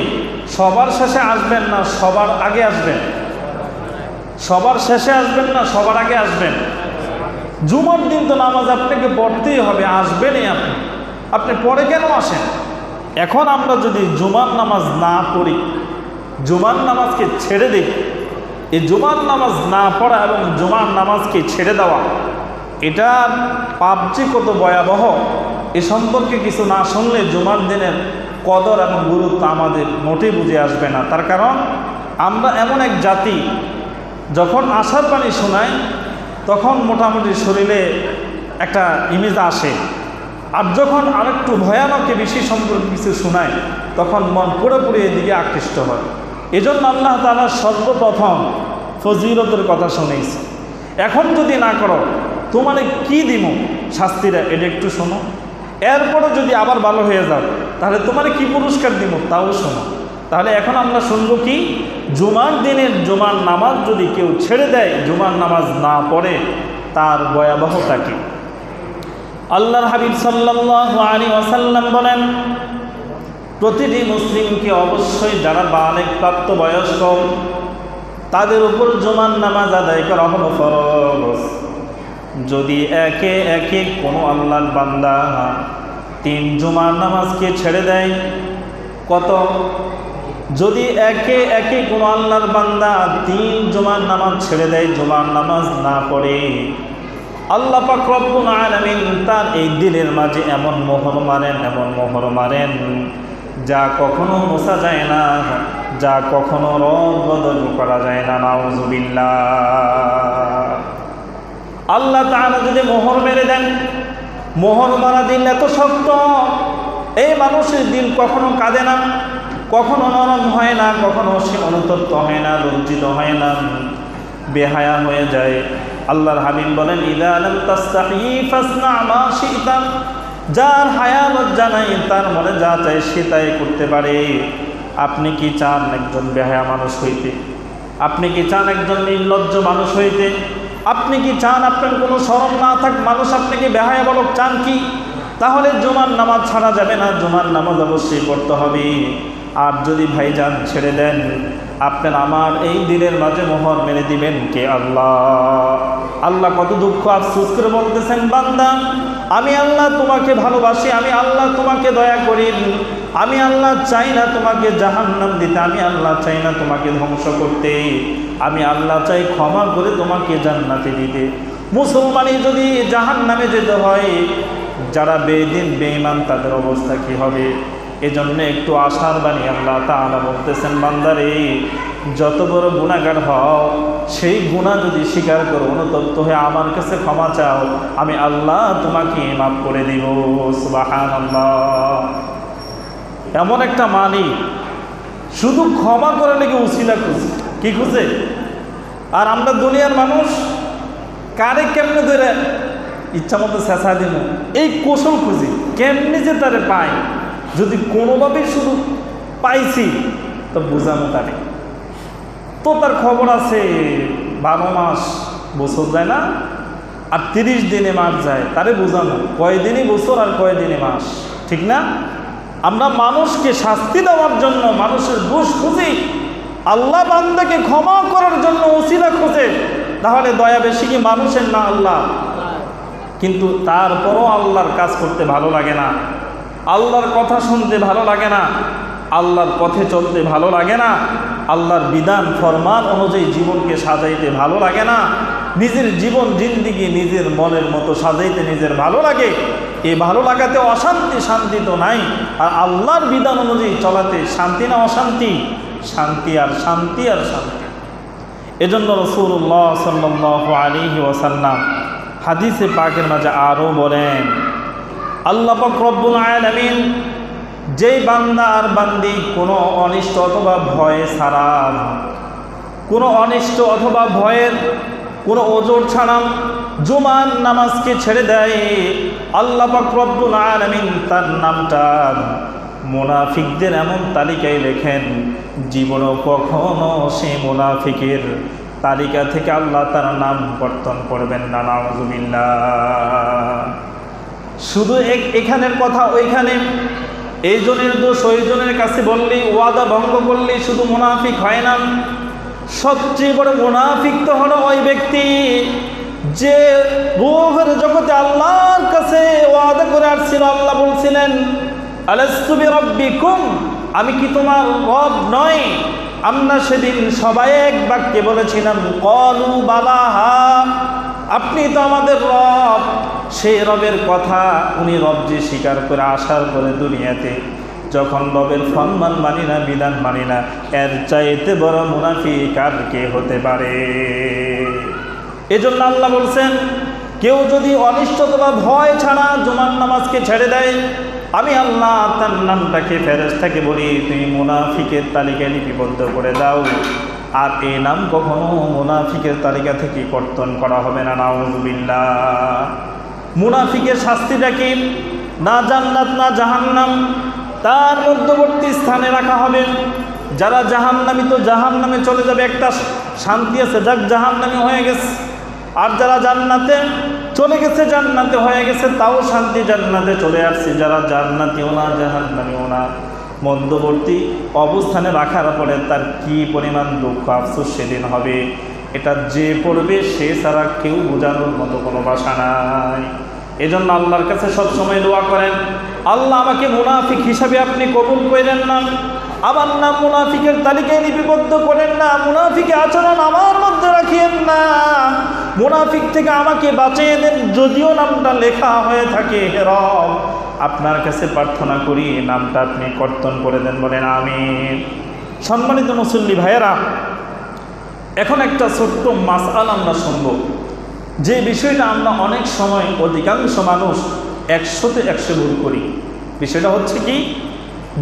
সবার শেষে আসবেন না সবার আগে আসবেন? সবার শেষে আসবেন না সবার আগে আসবেন? জুমার দিন তো নামাজ আপনাকে পড়তেই হবে, আসবেনই আপনি পরে কেন আসেন? এখন আমরা যদি জুমার নামাজ না পড়ি, জুমার নামাজকে ছেড়ে দিই, এই জুমার নামাজ না পড়া এবং জুমার নামাজকে ছেড়ে দেওয়া, এটার পাপ যে কত ভয়াবহ, এ সম্পর্কে কিছু না শুনলে জুমার দিনের কদর এবং গুরুত্ব আমাদের মোটেই বুঝে আসবে না। তার কারণ আমরা এমন এক জাতি, যখন আশার বাণী শোনাই তখন মোটামুটি শরীরে একটা ইমেজ আসে, আর যখন আরেকটু ভয়ানক বেশি সম্পর্কে কিছু শোনায় তখন মন পুরোপুরি এদিকে আকৃষ্ট হয়। এজন্য আল্লাহ তাআলা সর্বপ্রথম ফজিলতের কথা শুনেছে। এখন যদি না করো তোমারে কি দিব শাস্তিরা, এটা একটু শোনো, এরপরও যদি আবার ভালো হয়ে যাও তাহলে তোমারে কি পুরস্কার দিব তাও শোনো। তাহলে এখন আমরা শুনবো কি? জুমার দিনের জুমার নামাজ যদি কেউ ছেড়ে দেয়, জুমার নামাজ না পড়ে, তার ভয়াবহতা কি? আল্লাহর হাবিব সাল্লাল্লাহু আলাইহি ওয়াসাল্লাম বলেন, প্রতিটি মুসলিমকে অবশ্যই যারা বালেগ প্রাপ্তবয়স্ক তাদের উপর জুমার নামাজ আদায় করা হলো ফরজ। যদি একে একে কোনো আল্লাহর বান্দা 3 জুমার নামাজকে ছেড়ে দেয়, কত? যদি একে একে কোনো আল্লাহর বান্দা 3 জুমার নামাজ ছেড়ে দেয়, জুমার নামাজ না পড়ে, আল্লাহ পাক রব্বুল আলামিন তার এই দিলের মাঝে এমন মোহর মারেন যা কখনো মোছা যায় না, যা কখনো রদ বদল করা যায় না। নাউজুবিল্লাহ। আল্লাহ তাআলা যদি মোহর মেরে দেন, মোহর মারা দিল এত শক্ত, এই মানুষের দিল কখনো কাঁদে না, কখনো নরম হয় না, কখনো সে অনুতপ্ত হয় না, লজ্জিত হয় না, বেহায়া হয়ে যায়। আল্লাহর হাবিব বলেন, ইযা লাম তাস্তাহি ফাসনা মা শি'তা। যার হায়া লজ্জা নাই, তার মনে যা চায় সে তাই করতে পারে। আপনি কি চান একজন বেহায়া মানুষ হইতে? আপনি কি চান একজন নির্লজ্জ মানুষ হইতে? আপনি কি চান আপনার কোনো শরম না থাক মানুষ আপনাকে বেহায়া বলক? চান কি? তাহলে জুমার নামাজ ছাড়া যাবে না, জুমার নামাজ অবশ্যই পড়তে হবে। আর যদি ভাইজান ছেড়ে দেন, আপনার আমার এই দিলের মাঝে মোহর মেরে দিবেন কে? আল্লাহ। আল্লাহ কত দুঃখ আফসোস করে বলতেছেন, বান্দা আমি আল্লাহ তোমাকে ভালোবাসি, আমি আল্লাহ তোমাকে দয়া করি, আমি আল্লাহ চাই না তোমাকে জাহান্নাম দিতে, আমি আল্লাহ চাই না তোমাকে ধ্বংস করতে, আমি আল্লাহ চাই ক্ষমা করে তোমাকে জান্নাতে দিতে। মুসলমানই যদি জাহান্নামে যেতে হয়, যারা বেদিন বেঈমান তাদের অবস্থা কি হবে? এজন্য একটু আশার বাণী আল্লাহ তাআলা বলতেছেন, বান্দারে যত বড় গুনাহগার হও, সেই গুনাহ যদি স্বীকার করো, অনুতপ্ত হয়ে আমার কাছে ক্ষমা চাও, আমি আল্লাহ তোমাকে মাফ করে দিব। সুবহানাল্লাহ। এমন একটা মালিক, শুধু ক্ষমা করে নাকি উসিলা খুঁজে, কি খুঁজে? আর আমরা দুনিয়ার মানুষ কারে কেমনে ধরে ইচ্ছা মতো চেঁচা দিব, এই কৌশল খুঁজি কেমনি যে তারে পাই। যদি কোনোভাবে শুধু পাইছি তো বোঝানো তারে, তো তার খবর আছে 12 মাস বছর যায় না, আর 30 দিনে মাস যায়, তারে বোঝানো কয়দিনই বছর আর কয়দিনে মাস, ঠিক না? আমরা মানুষকে শাস্তি দেওয়ার জন্য মানুষের দোষ খুঁজি, আল্লাহ বান্দাকে ক্ষমা করার জন্য ওসিলা খোঁজে। তাহলে দয়া বেশি কি মানুষের না আল্লাহ? কিন্তু তারপরও আল্লাহর কাজ করতে ভালো লাগে না, আল্লাহর কথা শুনতে ভালো লাগে না, আল্লাহর পথে চলতে ভালো লাগে না, আল্লাহর বিধান ফরমান অনুযায়ী জীবনকে সাজাইতে ভালো লাগে না, নিজের জীবন জিন্দিগি নিজের মনের মতো সাজাইতে নিজের ভালো লাগে। এই ভালো লাগাতে অশান্তি, শান্তি তো নাই। আর আল্লাহর বিধান অনুযায়ী চলাতে শান্তি না অশান্তি? শান্তি আর শান্তি আর শান্তি। এজন্য রাসূলুল্লাহ সাল্লাল্লাহু আলাইহি ওয়াসাল্লাম হাদিসে পাকের মাঝে আরও বলেন, আল্লাহ পাক রব্বুল আলামিন যেই বান্দা আর বান্দি কোনো অনিষ্ট অথবা ভয় ছাড়া, কোনো অনিষ্ট অথবা ভয়ের কোনো ওজর ছাড়া জুমার নামাজকে ছেড়ে দেয়, আল্লাহ পাক রব্বুল আলামিন তার নামটা মুনাফিকদের এমন তালিকায় লেখেন, জীবনও কখনো সেই মুনাফিকের তালিকা থেকে আল্লাহ তার নাম কর্তন করবেন না। নাউযুবিল্লাহ। শুধু এখানের কথা ওইখানে, এই জনের দোষ ওই জনের কাছে বললেই, ওয়াদা ভঙ্গ করলেই শুধু মুনাফিক হয় না। সবচেয়ে বড় মুনাফিক তো হলো ওই ব্যক্তি যে রূহের জগতে আল্লাহর কাছে ওয়াদা করে আসছিল। আল্লাহ বলছিলেন, আলাস্তু বিরাব্বিকুম, আমি কি তোমার রব নয়? আমরা সেদিন সবাই এক বাক্যে বলেছিলাম, ক্বালু বালা, হ্যাঁ আপনি তো আমাদের রব। সেই রবের কথা উনি রব যে স্বীকার করে আসার পরে দুনিয়াতে যখন রবের ফরমান মানি না, বিধান মানি না, এর চাইতে বড় মুনাফিক আর কে হতে পারে? এজন্য আল্লাহ বলছেন, কেউ যদি অনিষ্টতা বা ভয় ছাড়া জুমার নামাজকে ছেড়ে দেয়, আমি আল্লাহ তার নামটাকে ফেরেশতাকে বলি, তুমি মুনাফিকের তালিকায় লিপিবদ্ধ করে দাও, আর এই নাম কখনো মুনাফিকের তালিকা থেকে কর্তন করা হবে না। নাউযুবিল্লাহ। মুনাফিকের শাস্তিটা কি? না জান্নাত না জাহান্নাম, তার মধ্যবর্তী স্থানে রাখা হবে। যারা জাহান্নামী তো জাহান্নামে চলে যাবে, একটা শান্তি আছে, যাক জাহান্নামী হয়ে গেছে। আর যারা জান্নাতে চলে গেছে, জান্নাতে হয়ে গেছে, তাও শান্তি, জান্নাতে চলে আসছে। যারা জান্নাতিও না জাহান্নামীও না, মধ্যবর্তী অবস্থানে রাখার পরে তার কি পরিমাণ দুঃখ আফসোস সেদিন হবে, এটা যে পড়বে সে ছাড়া কেউ বোঝানোর মতো কোনো ভাষা নাই। এজন্য আল্লাহর কাছে সবসময় দোয়া করেন, আল্লাহ আমাকে মুনাফিক হিসাবে আপনি কবুল করেন না, আমার নাম মুনাফিকের তালিকায় লিপিবদ্ধ করেন না, মুনাফিকের আচরণ আমার মধ্যে রাখিয়েন না, মুনাফিক থেকে আমাকে বাঁচিয়ে দেন যদিও নামটা লেখা হয়ে থাকে। হে রব, আপনার কাছে প্রার্থনা করি নামটা আপনি কর্তন করে দেন, বলেন আমিন। সম্মানিত মুসল্লি ভাইয়েরা, এখন একটা ছোট্ট মাসআলা আমরা শুনব, যে বিষয়টা আমরা অনেক সময় অধিকাংশ মানুষ 100-তে 100 ভুল করি। বিষয়টা হচ্ছে কি,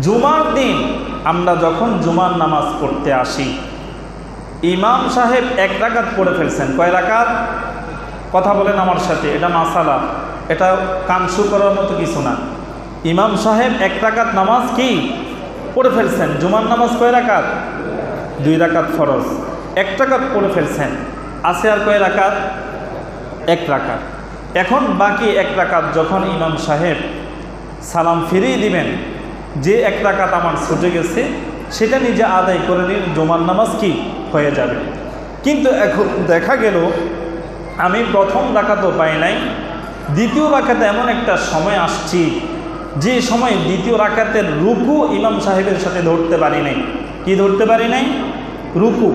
জুমার দিন আমরা যখন জুমার নামাজ পড়তে আসি, ইমাম সাহেব 1 রাকাত পড়ে ফেলছেন। কয় রাকাত? কথা বলেন আমার সাথে, এটা মাসালা, এটা কানসু করার মতো কিছু না। ইমাম সাহেব 1 রাকাত নামাজ কি পড়ে ফেলছেন। জুমার নামাজ কয় রাকাত? 2 রাকাত ফরজ, 1 রাকাত পড়ে ফেলছেন। আছে আর কয় রাকাত? 1 রাকাত। এখন বাকি 1 রাকাত যখন ইমাম সাহেব সালাম ফিরিয়ে দিবেন, যে 1 রাকাত আমার ছুটে গেছে সেটা নিজে আদায় করে নিন, জুমার নামাজ কি হয়ে যাবে। কিন্তু এখন দেখা গেল আমি প্রথম রাকাতও পাই নাই, দ্বিতীয় রাকাতে এমন একটা সময় আসছি যে সময় দ্বিতীয় রাকাতের রুকু ইমাম সাহেবের সাথে ধরতে পারি নাই। কি ধরতে পারি নাই? রুকু।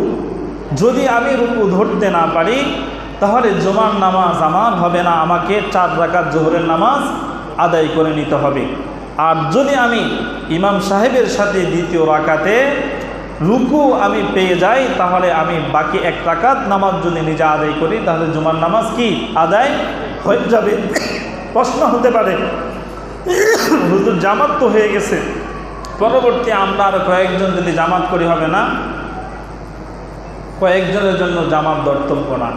যদি আমি রুকু ধরতে না পারি তাহলে জুমার নামাজ আমার হবে না, আমাকে 4 রাকাত জোহরের নামাজ আদায় করে নিতে হবে। আর যদি আমি ইমাম সাহেবের সাথে দ্বিতীয় রাকাতে রুকু আমি পেয়ে যাই, তাহলে আমি বাকি 1 রাকাত নামাজ যদি নিজে আদায় করি তাহলে জুমার নামাজ কি আদায় হয়ে যাবে। প্রশ্ন হতে পারে, হুজুর জামাত তো হয়ে গেছে, পরবর্তী আমরা আরো কয়েকজন যদি জামাত করি হবে না? কয়েকজনের জন্য জামাত ধর্তব্য না।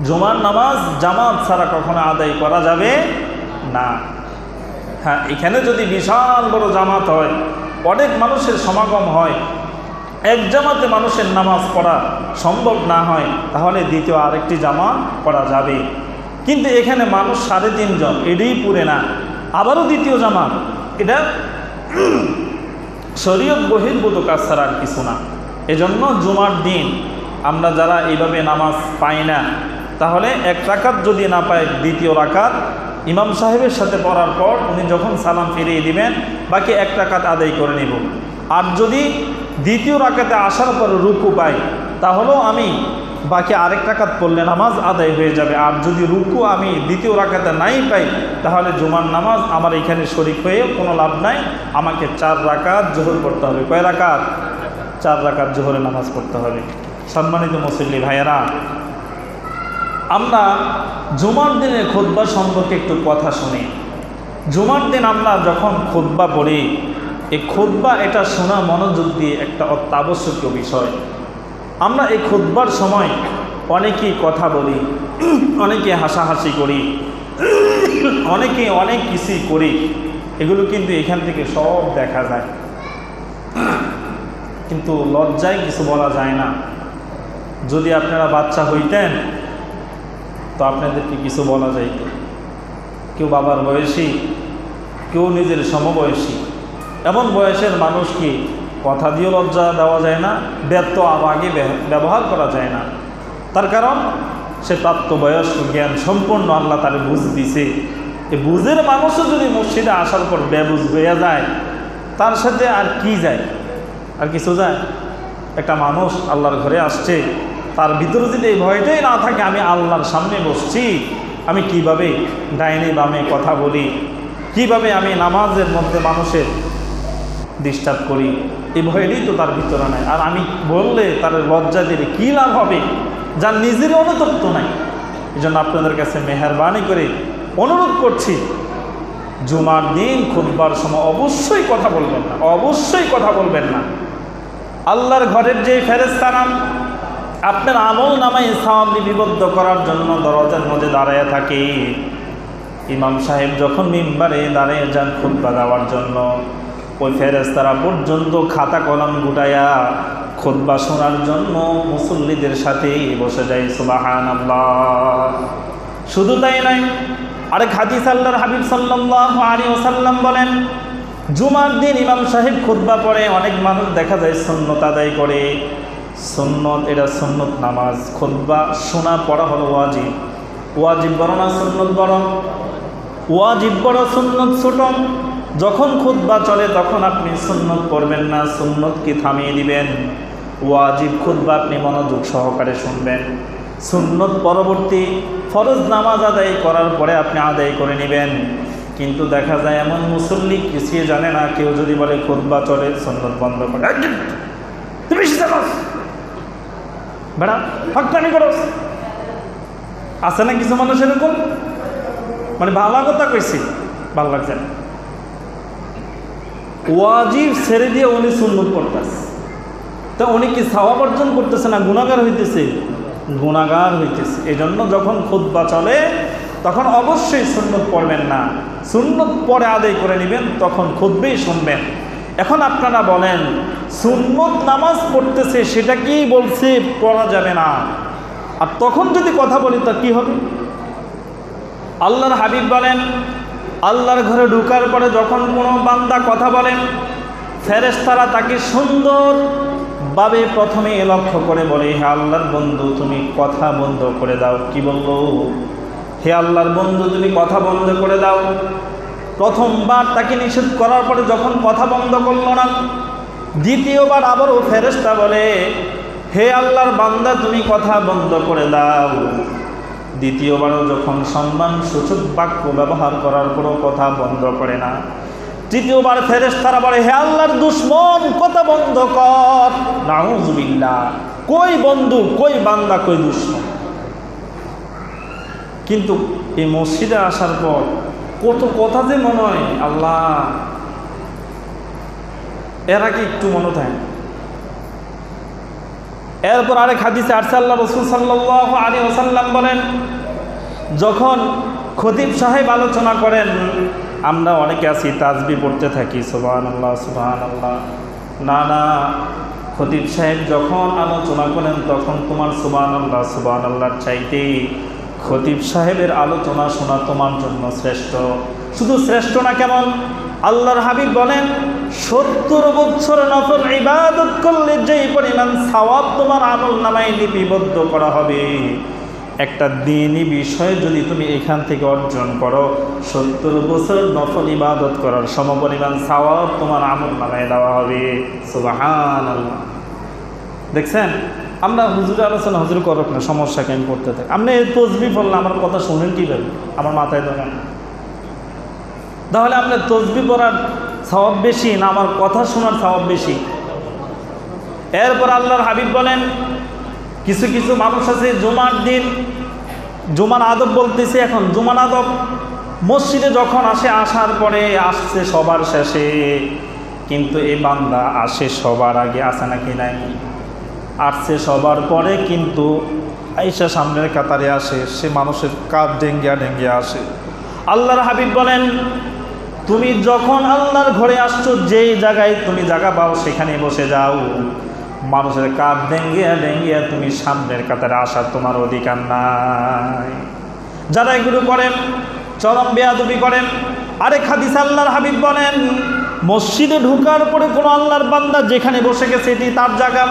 জুমার নামাজ জামাত ছাড়া কখনো আদায় করা যাবে না। হ্যাঁ, এখানে যদি বিশাল বড় জামাত হয়, অনেক মানুষের সমাগম হয়, এক জামাতে মানুষের নামাজ পড়া সম্ভব না হয়, তাহলে দ্বিতীয় আরেকটি জামাত পড়া যাবে। কিন্তু এখানে মানুষ 3.5 জন, এটাই পুরে না, আবারও দ্বিতীয় জামাত, এটা শরীয়ত বহির্ভূত কাজ ছাড়া আর কিছু না। এজন্য জুমার দিন আমরা যারা এইভাবে নামাজ পাই না, তাহলে 1 রাকাত যদি না পাই, দ্বিতীয় রাকাত ইমাম সাহেবের সাথে পড়ার পর উনি যখন সালাম ফিরিয়ে দিবেন বাকি 1 রাকাত আদায় করে নিব। আর যদি দ্বিতীয় রাকাতে আসার পর রুকু পাই, তাহলেও আমি বাকি আরেক রাকাত পড়লে নামাজ আদায় হয়ে যাবে। আর যদি রুকু আমি দ্বিতীয় রাকাতে নাই পাই, তাহলে জুমার নামাজ আমার এখানে শরীক হয়ে কোনো লাভ নাই, আমাকে 4 রাকাত জোহর পড়তে হবে। কয় রাকাত? 4 রাকাত জোহরের নামাজ পড়তে হবে। সম্মানিত মুসল্লি ভাইয়েরা, আমরা জুমার দিনের খুতবা সম্পর্কে একটু কথা শুনি। জুমার দিন আমরা যখন খুতবা পড়ি, এই খুতবা এটা শোনা মনোযোগ দিয়ে একটা অত্যাবশ্যকীয় বিষয়। আমরা এই খুতবার সময় অনেকেই কথা বলি, অনেকে হাসাহাসি করি, অনেকে অনেক কিছুই করি, এগুলো কিন্তু এখান থেকে সব দেখা যায়, কিন্তু লজ্জায় কিছু বলা যায় না। যদি আপনারা বাচ্চা হইতেন তো আপনাদেরকে কিছু বলা যাইত। কেউ বাবার বয়সী, কেউ নিজের সমবয়সী, এমন বয়সের মানুষকে কথা দিয়ে লজ্জা দেওয়া যায় না, ব্যর্থ আগে ব্যবহার করা যায় না। তার কারণ সে প্রাপ্তবয়স্ক, জ্ঞান সম্পন্ন, আল্লাহ তারে বুঝ দিছে। এই বুঝের মানুষও যদি মসজিদে আসার পর বেবুঝ হয়ে যায়, তার সাথে আর কি যায়? আর কিছু যায়? একটা মানুষ আল্লাহর ঘরে আসছে, তার ভিতরে যদি এই ভয়টাই না থাকে আমি আল্লাহর সামনে বসছি, আমি কিভাবে ডাইনে বামে কথা বলি, কিভাবে আমি নামাজের মধ্যে মানুষের ডিস্টার্ব করি, এই ভয়টাই তো তার ভিতরে নাই। আর আমি বললে তার লজ্জা দিলে কী লাভ হবে, যার নিজের অনুতপ্ত নাই। এই জন্য আপনাদের কাছে মেহেরবানি করে অনুরোধ করছি, জুমার দিন খুতবার সময় অবশ্যই কথা বলবেন না, অবশ্যই কথা বলবেন না। আল্লাহর ঘরের যে ফেরেশতারা আপনার আমল নামায় সওয়াব লিপিবদ্ধ করার জন্য দরজার মধ্যে দাঁড়ায় থাকে, ইমাম সাহেব যখন মিম্বারে দাঁড়িয়ে যান খুতবা দেওয়ার জন্য, ওই ফেরেশতারা পর্যন্ত খাতা কলম গুটাইয়া খুতবা শোনার জন্য মুসল্লিদের সাথে বসে যায়। সুবহানাল্লাহ। শুধু তাই নয়, আরেক হাদিস আল্লাহর হাবিব সাল্লাল্লাহু আলাইহি ওয়াসাল্লাম বলেন, জুমার দিন ইমাম সাহেব খুতবা পড়ে, অনেক মানুষ দেখা যায় সুন্নত আদায় করে। সুন্নত, এটা সুন্নত নামাজ। খুতবা শোনা পড়া হলো ওয়াজিব। ওয়াজিব বড় না সুন্নত বড়? ওয়াজিব বড়, সুন্নত ছোট। যখন খুতবা চলে তখন আপনি সুন্নত পড়বেন না, সুন্নতকে থামিয়ে দিবেন। ওয়াজিব খুতবা আপনি মনোযোগ সহকারে শুনবেন। সুন্নত পরবর্তী ফরজ নামাজ আদায় করার পরে আপনি আদায় করে নেবেন। কিন্তু দেখা যায় এমন মুসল্লি কিছুই জানে না, কেউ যদি বলে খুতবা চলে সুন্নত বন্ধ করে, তুমি বেড়া ফাঁকটানি করো। আছে না কিছু মানুষ এরকম, মানে ভালো কথা কইছি, ভালো লাগছে না। ওয়াজিব ছেড়ে দিয়ে উনি সুন্নত পড়তেছে, তা উনি কি সওয়াব অর্জন করতেছে না গুনাহগার হইতেছে? গুনাহগার হইতেছে। এই জন্য যখন খুতবা চলে তখন অবশ্যই সুন্নত পড়বেন না, সুন্নত পরে আদায় করে নেবেন, তখন খুতবাই শুনবেন। এখন আপনারা বলেন, সুন্নত নামাজ পড়তেছে সেটা কি বলছে পড়া যাবে না, আর তখন যদি কথা বলি তা কি হবে? আল্লাহর হাবিব বলেন, আল্লাহর ঘরে ঢোকার পরে যখন কোনো বান্দা কথা বলেন, ফেরেশতারা তাকে সুন্দরভাবে প্রথমে লক্ষ্য করে বলে, হে আল্লাহর বন্ধু তুমি কথা বন্ধ করে দাও। কি বলল? হে আল্লাহর বন্ধু তুমি কথা বন্ধ করে দাও। প্রথমবার তাকে নিষেধ করার পরে যখন কথা বন্ধ করল না, দ্বিতীয়বার আবারও ফেরেশতা বলে, হে আল্লাহর বান্দা তুমি কথা বন্ধ করে দাও। দ্বিতীয়বারও যখন সম্মানসূচক বাক্য ব্যবহার করার পরও কথা বন্ধ করে না, তৃতীয়বার ফেরেশতারা বলে, হে আল্লাহর দুশমন কথা বন্ধ কর। নাউযুবিল্লাহ। কই বন্ধু, কই বান্দা, কই দুশমন? কিন্তু এই মসজিদে আসার পর কত কথা যে মনে হয়, আল্লাহ, এর আগে একটু মনে থাকে। এরপর আরেক হাদিসে আসছে, আল্লাহ রাসূল সাল্লাল্লাহু আলাইহি ওয়াসাল্লাম বলেন, যখন খতিব সাহেব আলোচনা করেন, আমরা অনেকে আছি তাসবিহ পড়তে থাকি, সুবহানাল্লাহ সুবহানাল্লাহ। না না, খতিব সাহেব যখন আলোচনা করেন তখন তোমার সুবহানাল্লাহ সুবহানাল্লাহর চাইতে খতিব সাহেবের আলোচনা শোনা তোমার জন্য শ্রেষ্ঠ। শুধু শ্রেষ্ঠ না, কেমন? আল্লাহর হাবিব বলেন, 70 বছর নফল ইবাদত করলে যেই পরিমাণ সওয়াব তোমার আমলনামায় লিপিবদ্ধ করা হবে, একটা দ্বীনি বিষয় যদি তুমি এখান থেকে অর্জন করো, 70 বছর নফল ইবাদত করার সমপরিমাণ সওয়াব তোমার আমলনামায় দেওয়া হবে। সুবহানাল্লাহ। দেখছেন, আমরা হুজুর আলোচনা হুজুর করক না, সমস্যা কেন করতে থাকি। আপনি তসবিহ পড়লে আমার কথা শুনেন কীভাবে? আমার মাথায় ধরেন। তাহলে আপনার তসবিহ পড়ার সওয়াব বেশি না আমার কথা শোনার সওয়াব বেশি? এরপর আল্লাহর হাবিব বলেন, কিছু কিছু মানুষ আছে জুমার দিন, জুমার আদব বলতেছে এখন, জুমার আদব মসজিদে যখন আসে, আসার পরে আসছে সবার শেষে, কিন্তু এই বান্দা আসে সবার আগে। আসে নাকি নাই? আসছে সবার পরে, কিন্তু আইসা সামনের কাতারে আসে, সে মানুষের কাঁধ ডেঙ্গিয়া ডেঙ্গিয়া আসে। আল্লাহর হাবিব বলেন, তুমি যখন আল্লাহর ঘরে আসছো, যেই জায়গায় তুমি জায়গা পাও সেখানে বসে যাও। মানুষের কাঁধ ডেঙ্গিয়া ডেঙ্গিয়া তুমি সামনের কাতারে আসার তোমার অধিকার নাই। যারা এগুলো করেন চরম বেয়াদবি করেন। আরেক হাদিসে আল্লাহর হাবিব বলেন, মসজিদে ঢোকার পরে কোনো আল্লাহর বান্দা যেখানে বসে গেছে এটি তার জায়গা,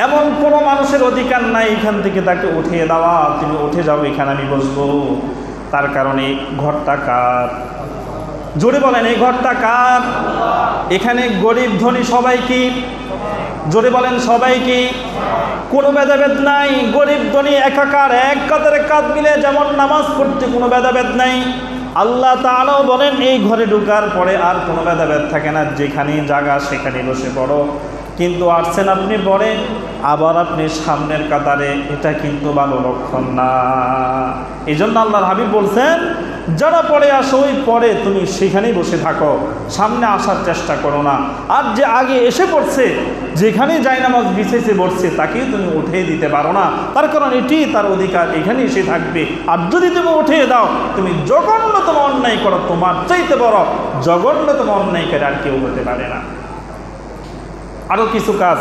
এমন কোনো মানুষের অধিকার নাই এখান থেকে তাকে উঠিয়ে দেওয়া, তুমি উঠে যাও, এখানে আমি বসবো। তার কারণে ঘরটা কার? জোরে বলেন, এই ঘরটা কার? এখানে গরিব ধনী সবাই কি? জোরে বলেন, সবাই কি? কোনো ভেদাভেদ নাই। গরিব ধনী একাকার, এক কাতারে কাঁধ মিলে যেমন নামাজ পড়তে কোনো ভেদাভেদ নাই। আল্লাহ তাআলাও বলেন, এই ঘরে ঢোকার পরে আর কোনো ভেদাভেদ থাকে না, যেখানেই জায়গা সেখানে বসে পড়ো। কিন্তু আসছেন আপনি পরে, আবার আপনি সামনের কাতারে, এটা কিন্তু ভালো লক্ষণ না। এই জন্য আল্লাহর হাবিব বলছেন, যারা পরে আসো ওই পরে তুমি সেখানেই বসে থাকো, সামনে আসার চেষ্টা করো না। আর যে আগে এসে পড়ছে, যেখানে জায়নামাজ বিছেছে বসছে, তাকেই তুমি উঠিয়ে দিতে পারো না, তার কারণ এটি তার অধিকার, এখানে এসে থাকবে। আর যদি তুমি উঠিয়ে দাও, তুমি জঘন্যতম অন্যায় করো, তোমার চাইতে বড় জঘন্যতম অন্যায়কারী আর কেউ হতে পারে না। আরও কিছু কাজ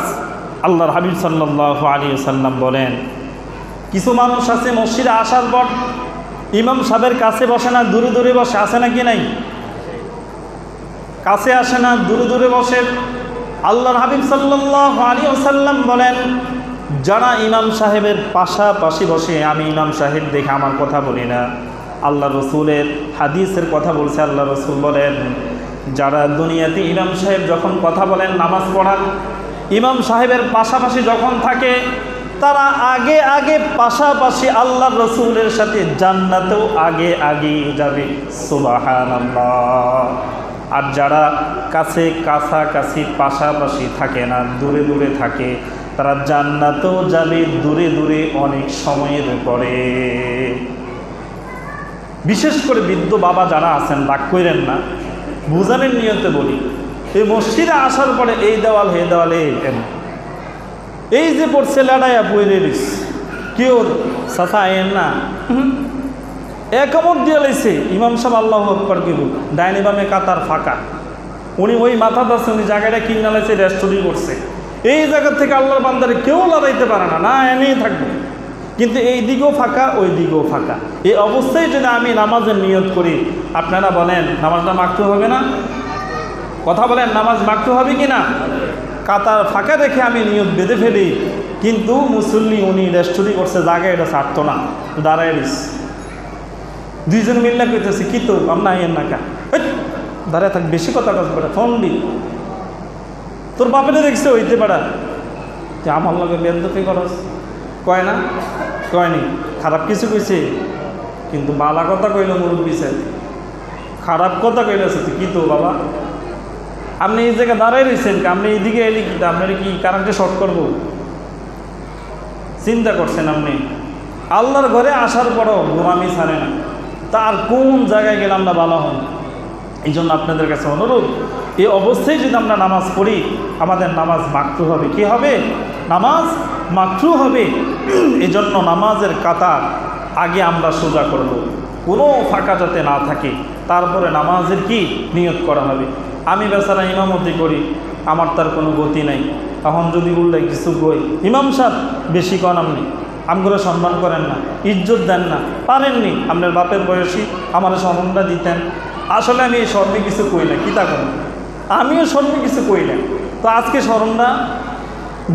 আল্লাহর হাবিব সাল্লাল্লাহু আলাইহি ওয়াসাল্লাম বলেন, কিছু মানুষ আছে মসজিদে আসার পর ইমাম সাহেবের কাছে বসে না, দূরে দূরে বসে। আছে নাকি নাই? কাছে আসে না, দূরে দূরে বসে। আল্লাহর হাবিব সাল্লাল্লাহু আলাইহি ওয়াসাল্লাম বলেন, যারা ইমাম সাহেবের পাশাপাশি বসে, আমি ইমাম সাহেব দেখে আমার কথা বলি না, আল্লাহ রসুলের হাদিসের কথা বলছে। আল্লাহ রসুল বলেন, যারা দুনিয়াতে ইমাম সাহেব যখন কথা বলেন, নামাজ পড়ান, ইমাম সাহেবের পাশাপাশি যখন থাকে, তারা আগে আগে পাশাপাশি আল্লাহ রসুলের সাথে জান্নাতেও আগে আগে যাবে। সুবহানাল্লাহ। আর যারা কাছে কাছাকাছি পাশাপাশি থাকে না, দূরে দূরে থাকে, তারা জান্নাতেও যাবে দূরে দূরে অনেক সময়ের পরে। বিশেষ করে বৃদ্ধ বাবা যারা আছেন, রাগ করেন না, বুঝানোর নিয়তে বলি, এই মসজিদে আসার পরে এই দেওয়াল হে দেওয়ালে এই যে পড়ছে লাড়াইয়া বইরে দিস, কেউ সাথা আয়েন না, একমত দিয়ে লাইছে ইমাম সাহেব আল্লাহু আকবার কেউ ডাইনি বামে কাতার ফাঁকা, উনি ওই মাথা দাচ্ছে, উনি জায়গাটা কিনে লাইছে, রেস্টোরি করছে। এই জায়গা থেকে আল্লাহর বান্দারে কেউ লড়াইতে পারে না, না এনেই থাকবে। কিন্তু এই দিকেও ফাঁকা, ওই দিকেও ফাঁকা। এই অবস্থায় যদি আমি নামাজের নিয়ত করি, আপনারা বলেন নামাজটা মাকরুহ হবে না? কথা বলেন, নামাজ মাকরুহ হবে কি না? কাতার ফাঁকা রেখে আমি নিয়ত বেঁধে ফেলি, কিন্তু মুসল্লি উনি রেস্টোরি করছে, জায়গায় এটা ছাড়তো না, দাঁড়ায় দিস। দুইজন মিল্লা কইতেছে, কি তো আপনার আইয়ের নাকা দাঁড়ায় থাক, বেশি কথা কাজ করে ফোন দি, তোর বাপেরে দেখছে হইতে পারা যে আমার লগে বেদফি করস, কয় না? কয়নি। খারাপ কিছু কইছে, কিন্তু বালা কথা কইল মুরব্বী স্যার, খারাপ কথা কইল আছে। কি তো বাবা, আপনি এই জায়গায় দাঁড়াই রয়েছেন, আপনি এইদিকে এলি কি আপনার কি কারেন্টে শর্ট করবো? চিন্তা করছেন আপনি? আল্লাহর ঘরে আসার পরও গোলামি ছাড়ে না, তার কোন জায়গায় গেলে আমরা ভালো হন। এই জন্য আপনাদের কাছে অনুরোধ, এই অবস্থায় যদি আমরা নামাজ পড়ি, আমাদের নামাজ মাকরুহ হবে। কি হবে? নামাজ মাকরুহ হবে। এই জন্য নামাজের কাতার আগে আমরা সোজা করব, কোনো ফাঁকা যাতে না থাকে। তারপরে নামাজের কি নিয়ত করা হবে। আমি বেচারা ইমামতি করি, আমার তার কোনো গতি নাই। তখন যদি বললে কিছু কই, ইমাম সাহেব বেশি কন, আপনি আমগুলো সম্মান করেন না, ইজ্জত দেন না, পারেননি, আপনার বাপের বয়সী আমার সম্মানটা দিতেন। আসলে আমি এই শর্মে কিছু কই না, কী তা করেন, আমিও শর্মে কিছু কই না। তো আজকে শরমটা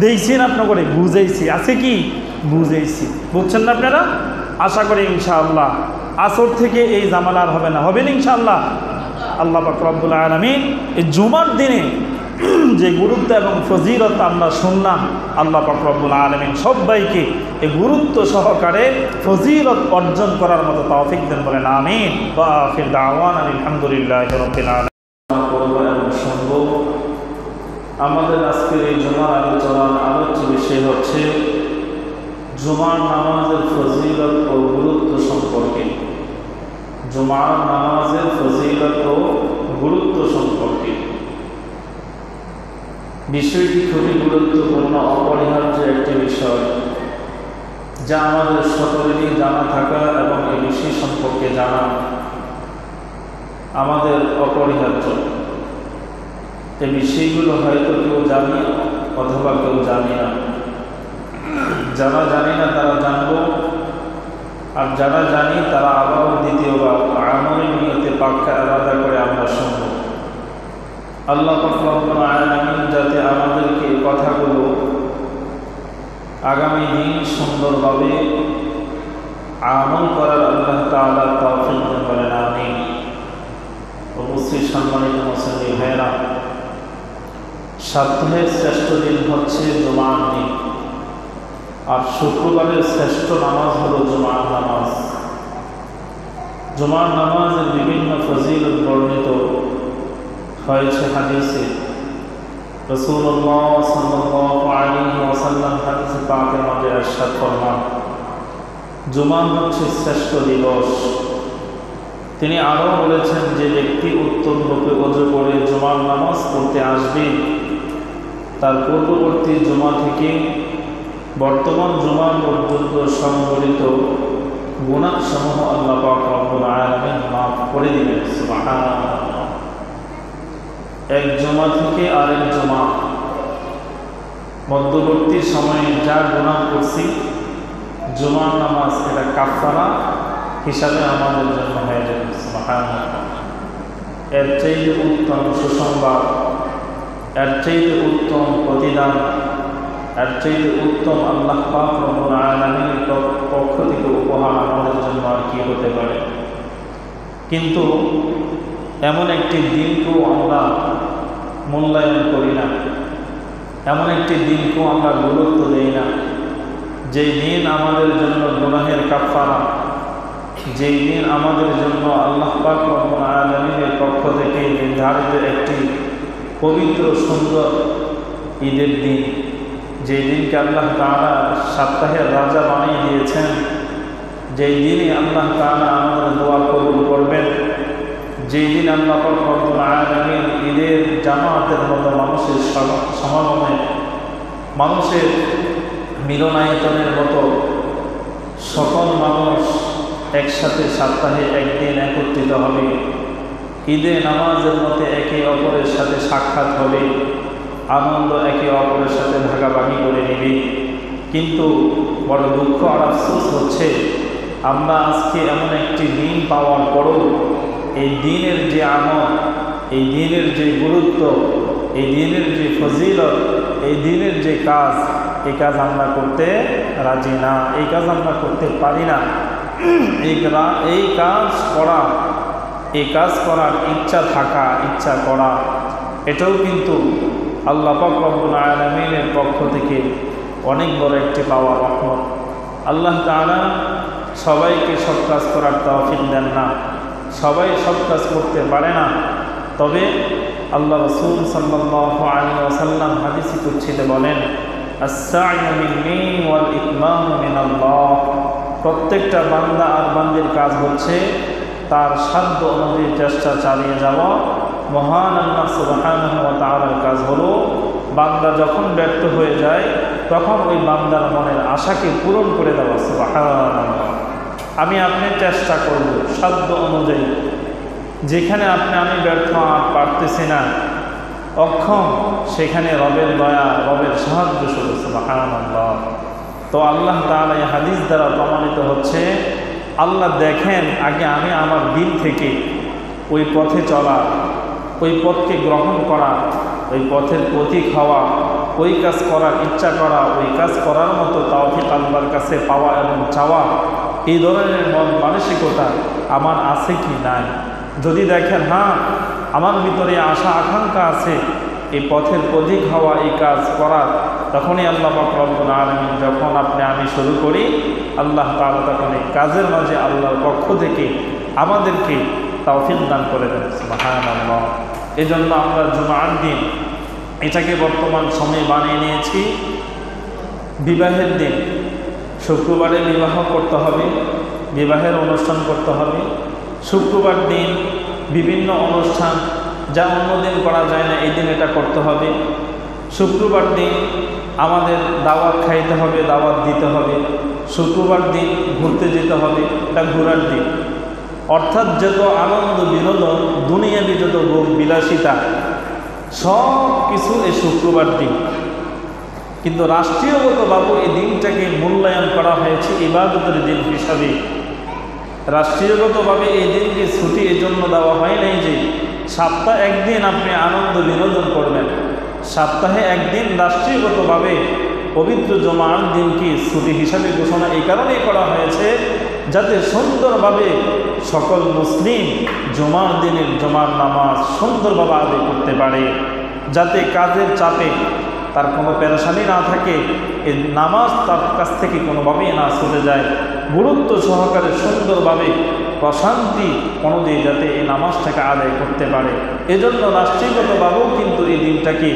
দেখছি না আপনার করে, বুঝাইছি, আছে কি বুঝাইছি, বুঝছেন না আপনারা? আশা করি ইনশাআল্লাহ আসর থেকে এই জামালা আর হবে না, হবে না ইনশাআল্লাহ। আল্লাহ পাক রব্বুল আলামিন এই জুমার দিনে যে গুরুত্ব এবং ফজিলত আমরা শুনলাম, আল্লাহ পাক রব্বুল আলামিন সবাইকে এই গুরুত্ব সহকারে ফজিলত অর্জন করার মতো তৌফিক দেন, বলেন আমিন। ওয়া আখির দাওয়ানা আলহামদুলিল্লাহি রাব্বিল আলামিন। আমাদের আজকের এই জুমার আলোচনার আলোচ্য বিষয় হচ্ছে জুমার নামাজের ফজিলত ও গুরুত্ব সম্পর্কে। জুমার নামাজের ফজিলত ও গুরুত্ব সম্পর্কে বিষয়টি খুবই গুরুত্বপূর্ণ, অপরিহার্য একটি বিষয়, যা আমাদের সকলেরই জানা থাকা এবং এই বিষয় সম্পর্কে জানা আমাদের অপরিহার্য। এই বিষয়গুলো হয়তো কেউ জানি অথবা কেউ জানি না। যারা জানি না তারা জানবো, আর যারা জানি তারা আবারও দ্বিতীয়বার আমলের নিয়তে পাক্কা আলাদা করে আমরা শুনব। আল্লাহ পাক রব্বুল আলামিন যাতে আমাদেরকে এই কথাগুলো আগামী দিন সুন্দরভাবে আমল করার আল্লাহ তাআলা তৌফিক দান করেন, আমিন। অবশ্যই সম্মানিত মুসলিম ভাইরা, সপ্তাহের শ্রেষ্ঠ দিন হচ্ছে জুমার দিন, আর শুক্রবারের শ্রেষ্ঠ নামাজ হলো জুমার নামাজ। জুমার নামাজের বিভিন্ন ফজিলত বর্ণিত হয়েছে হাদিসে। রাসূলুল্লাহ সাল্লাল্লাহু আলাইহি ওয়াসাল্লাম হাদিসে পাকের মধ্যে ইরশাদ ফরমান, জুমা হচ্ছে শ্রেষ্ঠ দিবস। তিনি আরও বলেছেন, যে ব্যক্তি উত্তম রূপে ওযু করে জুমার নামাজ পড়তে আসবে, তার পূর্ববর্তী জুমা থেকে বর্তমান জুমা পর্যন্ত সংঘটিত গুনাহসমূহ আল্লাহ পাক রব্বুল আলামিন মাফ করে দিবেন। সুবহানাল্লাহ। এক জুমা থেকে আরেক জুমা মধ্যবর্তী সময়ে যা গুনাহ করছি, জুমার নামাজ এটা কাফারা হিসাবে আমাদের জন্য হয়ে যাবে। সুবহানাল্লাহ। এর চেয়ে উত্তম সুসংবাদ, এর চেয়ে উত্তম প্রতিদান, এর চেয়ে উত্তম আল্লাহ পাক রব্বুল আলামিনের পক্ষ থেকে উপহার আমাদের জন্য আর কি হতে পারে। কিন্তু এমন একটি দিনকেও আমরা মূল্যায়ন করি না, এমন একটি দিনকেও আমরা গুরুত্ব দেই না, যেই দিন আমাদের জন্য গুনাহের কাফারা, যেই দিন আমাদের জন্য আল্লাহ পাক রব্বুল আলামিনের পক্ষ থেকে নির্ধারিত একটি পবিত্র সুন্দর ঈদের দিন, যেই দিনকে আল্লাহ তাআলা সপ্তাহের রাজা বানিয়ে দিয়েছেন, যেই দিনে আল্লাহ তাআলা আমাদের দোয়া কবুল করবেন, যেই দিন আল্লাহ পাক রব্বুল আলামিন ঈদের জামাতের মতো মানুষের সমাগমে, মানুষের মিলনায়তনের মতো সকল মানুষ একসাথে সপ্তাহে একদিন একত্রিত হবে, ঈদে নামাজের মতো একে অপরের সাথে সাক্ষাৎ হবে, আনন্দ একে অপরের সাথে ভাগাভাগি করে নেবে। কিন্তু বড় দুঃখ আর আফসোস হচ্ছে, আমরা আজকে এমন একটি দিন পাওয়ার পরও এই দিনের যে আমল, এই দিনের যে গুরুত্ব, এই দিনের যে ফজিলত, এই দিনের যে কাজ, এই কাজ আমরা করতে রাজি না, এই কাজ আমরা করতে পারি না। এই কাজ করার ইচ্ছা থাকা, ইচ্ছা করা, এটাও কিন্তু আল্লাহ পাক রব্বুল আলামিনের পক্ষ থেকে অনেক বড় একটি পাওয়া রহমত। আল্লাহ তাআলা সবাইকে সব কাজ করার তৌফিক দেন না, সবাই সব কাজ করতে পারে না। তবে আল্লাহ রাসূল সাল্লাল্লাহু আলাইহি ওয়াসাল্লাম হাদিসে কুদসিতে বলেন, আস-সা'য়ু মিন্নি ওয়াল ইতমামু মিনাল্লাহ। প্রত্যেকটা বান্দা আর বান্দির কাজ হচ্ছে তার সাধ্য অনুযায়ী চেষ্টা চালিয়ে যাওয়া। মহান আল্লাহ সুবহানাহু ওয়া তাআলার কাজ হলো বান্দা যখন ব্যর্থ হয়ে যায় তখন ওই বান্দার মনের আশাকে পূরণ করে দেওয়া। সুবহানাল্লাহ, আমি আপনি চেষ্টা করব সাধ্য অনুযায়ী, যেখানে আমি ব্যর্থ পারতেছি না, অক্ষম, সেখানে রবের দয়া, রবের সাহায্য শুরু। সুবহানাল্লাহ। তো আল্লাহ তাআলা এই হাদিস দ্বারা প্রমাণিত হচ্ছে, আল্লাহ দেখেন আগে আমি আমার দিল থেকে ওই পথে চলা, ওই পথকে গ্রহণ করা, ওই পথের পথিক হওয়া, ওই কাজ করার ইচ্ছা করা, ওই কাজ করার মতো তাওফিক আল্লাহর কাছে পাওয়া এবং চাওয়া, এই ধরনের মন মানসিকতা আমার আছে কি নাই। যদি দেখেন হ্যাঁ আমার ভিতরে আশা আকাঙ্ক্ষা আছে এই পথের পথিক হওয়া, এই কাজ করার, তখনই আল্লাহ পাক রব্বুল আলামিন যখন আমি শুরু করি, আল্লাহ তাআলা তখন এই কাজের মাঝে আল্লাহর পক্ষ থেকে আমাদেরকে তৌফিক দান করে দেন। সুবহানাল্লাহ। এই জন্য আমরা জুমার দিন এটাকে বর্তমান সময়ে বানিয়ে নিয়েছি বিবাহের দিন। শুক্রবারে বিবাহ করতে হবে, বিবাহের অনুষ্ঠান করতে হবে। শুক্রবার দিন বিভিন্ন অনুষ্ঠান, যা অন্য দিন করা যায় না, এই দিন এটা করতে হবে। শুক্রবার দিন আমাদের দাওয়াত খাইতে হবে, দাওয়াত দিতে হবে। শুক্রবার দিন ঘুরতে যেতে হবে, এটা ঘোরার দিন। অর্থাৎ যত আনন্দ বিনোদন, দুনিয়াবি যত ভোগ বিলাসিতা, সব কিছু এই শুক্রবার দিন। কিন্তু রাষ্ট্রীয়গতভাবে এই দিনটাকে মূল্যায়ন করা হয়েছে ইবাদতের দিন হিসাবে। রাষ্ট্রীয়গতভাবে এই দিনকে ছুটি এই জন্য দেওয়া হয় নাই যে সপ্তাহে একদিন আপনি আনন্দ বিনোদন করবেন। সপ্তাহে একদিন রাষ্ট্রীয়গতভাবে পবিত্র জুমার দিনকে ছুটি হিসাবে ঘোষণা এই কারণেই করা হয়েছে যাতে সুন্দরভাবে সকল মুসলিম জুমার দিনের জুমার নামাজ সুন্দরভাবে আদায় করতে পারে, যাতে কাজের চাপে তার কোনো পেরেশানি না থাকে, এই নামাজ তার কাছ থেকে কোনোভাবেই না চলে যায়, গুরুত্ব সহকারে সুন্দরভাবে প্রশান্তি অনুযায়ী যাতে এই নামাজটাকে আদায় করতে পারে। এজন্য রাষ্ট্রীয়গতভাবেও কিন্তু এই দিনটাকে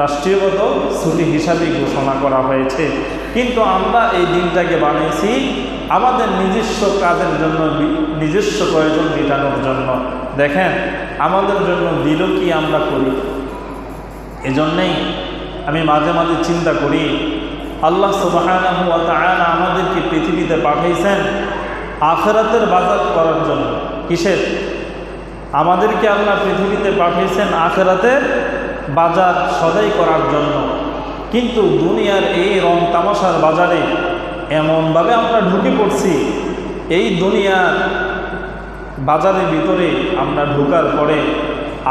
রাষ্ট্রীয়গত ছুটি হিসাবে ঘোষণা করা হয়েছে। কিন্তু আমরা এই দিনটাকে বানিয়েছি আমাদের নিজস্ব কাজের জন্য, নিজস্ব প্রয়োজন মেটানোর জন্য। দেখেন আমাদের জন্য দিল কি আমরা করি। এজন্যই আমি মাঝে মাঝে চিন্তা করি, আল্লাহ সুবহানাহু ওয়া তাআলা আমাদেরকে পৃথিবীতে পাঠাইছেন আখিরাতের বাজার করার জন্য। কিসের? আমাদেরকে আল্লাহ পৃথিবীতে পাঠিয়েছেন আখিরাতের বাজার সদাই করার জন্য। কিন্তু দুনিয়ার এই রং তামাশার বাজারে এমনভাবে আমরা ঢুকে পড়ছি, এই দুনিয়ার বাজারের ভিতরে আমরা ঢোকার পরে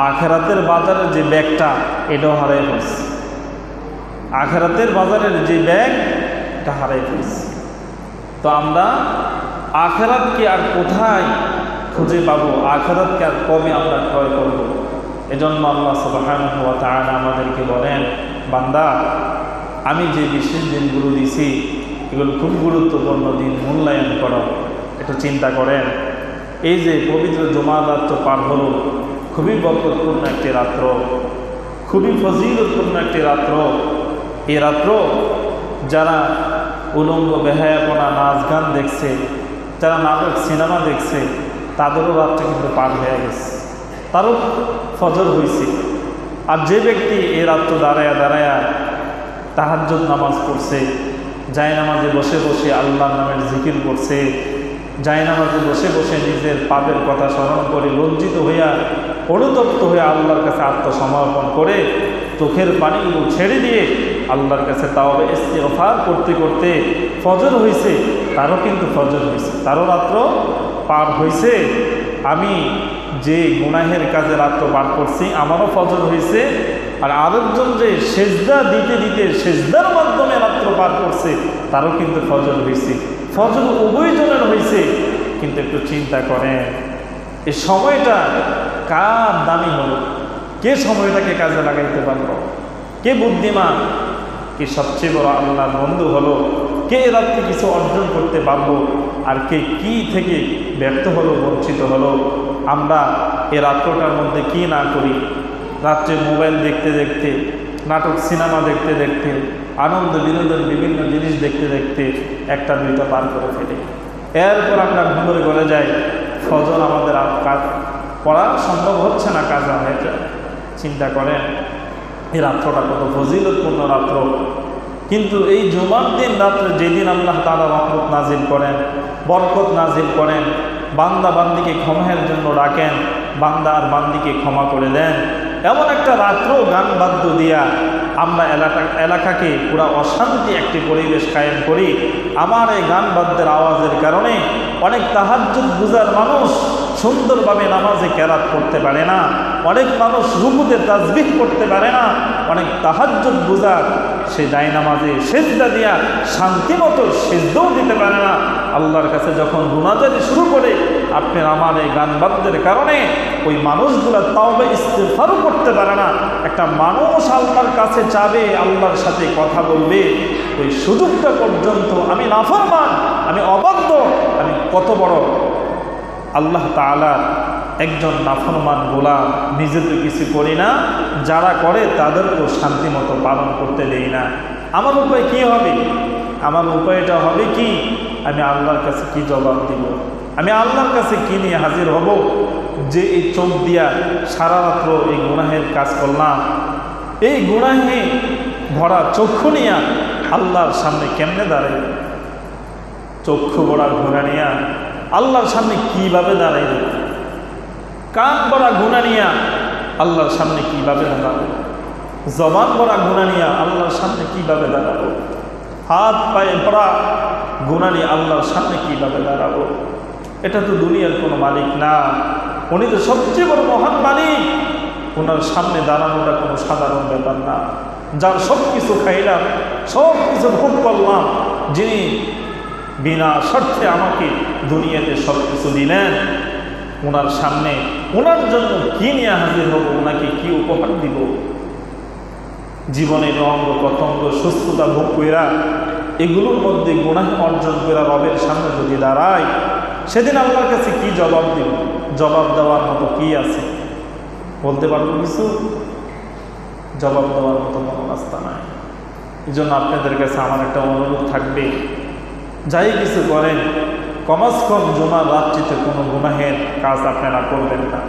আখেরাতের বাজারের যে ব্যাগটা এটাও হারাই ফেলছে। আখেরাতের বাজারের যে ব্যাগ এটা হারাই ফেলছে। তো আমরা আখেরাতকে আর কোথায় খুঁজে পাবো, আখেরাতকে আর কবে আমরা ক্রয় করব? এজন্য আল্লাহ সুবহানাহু ওয়া তাআলা আমাদেরকে বলেন, বান্দা আমি যে বিশেষ দিনগুলো দিছি এগুলো খুব গুরুত্বপূর্ণ দিন, মূল্যায়ন করো, একটু চিন্তা করেন। এই যে পবিত্র জুমার রাত্র পার হলো, খুবই বরকতপূর্ণ একটি রাত্র, খুবই ফজিলতপূর্ণ একটি রাত্র। এই রাত্র যারা উলঙ্গ বেহায়াপনা নাচ গান দেখছে, যারা নাটক সিনেমা দেখছে, তাদেরও রাত্রে কিন্তু পার হয়ে গেছে, তারও ফজর হয়েছে। আর যে ব্যক্তি এই রাত্র দাঁড়ায়া দাঁড়ায়া তাহাজ্জুদ নামাজ পড়ছে, জায়নামাজে বসে বসে আল্লাহর নামের জিকির করছে, জায়নামাজে বসে বসে নিজের পাপের কথা স্মরণ করে লজ্জিত হইয়া অনুতপ্ত হয়ে আল্লাহর কাছে আত্মসমর্পণ করে চোখের পানিগুলো ছেড়ে দিয়ে আল্লাহর কাছে তাওবা ইস্তিগফার করতে করতে ফজর হয়েছে, তারও কিন্তু ফজর হয়েছে, তারও রাত্র পার হয়েছে। আমি যে গুনাহের কাজে রাত্র পার করছি আমারও ফজর হয়েছে, আর আরেকজন যে সেজদা দিতে দিতে সেজদার মাধ্যমে রাত্র পার করছে তারও কিন্তু ফজর হয়েছে। ফজর উভয়জনের হয়েছে, কিন্তু একটু চিন্তা করেন এই সময়টা কার দামি হলো, কে সময়টাকে কাজে লাগাইতে পারলো, কে বুদ্ধিমান, কে সবচেয়ে বড় আল্লাহর বন্ধু হলো, কে রাত্রে কিছু অর্জন করতে পারবো, আর কে কি থেকে ব্যর্থ হলো, বঞ্চিত হলো। আমরা এ রাত্রটার মধ্যে কি না করি, রাত্রে মোবাইল দেখতে দেখতে, নাটক সিনেমা দেখতে দেখতে, আনন্দ বিনোদন বিভিন্ন জিনিস দেখতে দেখতে একটা দুইটা পার করে ফেলি, এরপর আমরা ঘুমরে গলে যাই, ফজর আমাদের আর কাজ পড়া সম্ভব হচ্ছে না, কাজা হয়ে যায়। চিন্তা করেন এই রাত্রটা কত ফজিলতপূর্ণ রাত্র। কিন্তু এই জুমার দিন রাত্রে যেদিন আল্লাহ তাআলা রহমত নাজিল করেন, বরকত নাজিল করেন, বান্দা বান্দিকে ক্ষমার জন্য ডাকেন, বান্দা আর বান্দিকে ক্ষমা করে দেন, এমন একটা রাত্র গান বাদ্য দিয়া আমরা এলাকাকে পুরা অশান্তি একটি পরিবেশ কায়েম করি। আমার এই গান বাদ্যের আওয়াজের কারণে অনেক তাহাজ্জুদ গুজার মানুষ সুন্দরভাবে নামাজে কেরাত করতে পারে না, অনেক মানুষ রুকুতে তাসবিহ করতে পারে না, অনেক তাহাজ্জুদ গুজার সে যায় নামাজে সেজদা দিয়া শান্তিমতো সেজদাও দিতে পারে না। আল্লাহর কাছে যখন গুনাহগারি শুরু করে আপনার আমার এই গান বাদ্যের কারণে ওই মানুষগুলো তাওবা ইস্তিগফারও করতে পারে না। একটা মানুষ আল্লাহর কাছে যাবে, আল্লাহর সাথে কথা বলবে, ওই সুযোগটা পর্যন্ত আমি নাফরমান, আমি অবাধ্য, আমি কত বড় আল্লাহ তাআলার একজন নাফরমান গোলাম, নিজে তো কিছু করি না, যারা করে তাদেরকেও শান্তি মতো পালন করতে দেই না। আমার উপায় কি হবে? আমার উপায়টা হবে কি, আমি আল্লাহর কাছে কি জবাব দিব, আমি আল্লাহর কাছে কি নিয়ে হাজির হব যে এই চোখ দিয়া সারা রাত্র এই গুনাহের কাজ করলাম, এই গুনাহে ভরা চক্ষু নিয়া আল্লাহর সামনে কেমনে দাঁড়াই, চক্ষু ভরা গুনাহ নিয়া আল্লাহর সামনে কিভাবে দাঁড়াই, কান ভরা গুনাহ নিয়া আল্লাহর সামনে কিভাবে দাঁড়াবো, জবান ভরা গুনাহ নিয়া আল্লাহর সামনে কিভাবে দাঁড়াবো, হাত পায়ে ভরা গুনাহ নিয়ে আল্লাহর সামনে কিভাবে দাঁড়াবো। এটা তো দুনিয়ার কোনো মালিক না, উনি তো সবচেয়ে বড় মহান মালিক। ওনার সামনে দাঁড়ানোটা কোনো সাধারণ ব্যাপার না। যার সব কিছু খাইলাম, সব কিছু ভোগ করলাম, যিনি বিনা স্বার্থে আমাকে দুনিয়াতে সব কিছু দিলেন, ওনার সামনে ওনার জন্য কি নিয়ে হাজির হব, ওনাকে কি উপহার দিব। জীবনের অঙ্গ প্রত্যঙ্গ সুস্থতা ভোগ কইরা এগুলোর মধ্যে গুনাহ অর্জন করে রবের সামনে যদি দাঁড়ায়, সেদিন আল্লাহর কাছে কি জবাব দিব? জবাব দেওয়ার মতো কি আছে? বলতে পারবো কিছু? জবাব দেওয়ার মতো কোনো রাস্তা নাই। এই জন্য আপনাদের কাছে আমার একটা অনুরোধ থাকবে, যাই কিছু করেন কমাস কম জুমার রাত্রিতে কোনো গুনাহের কাজ আপনারা করবেন না,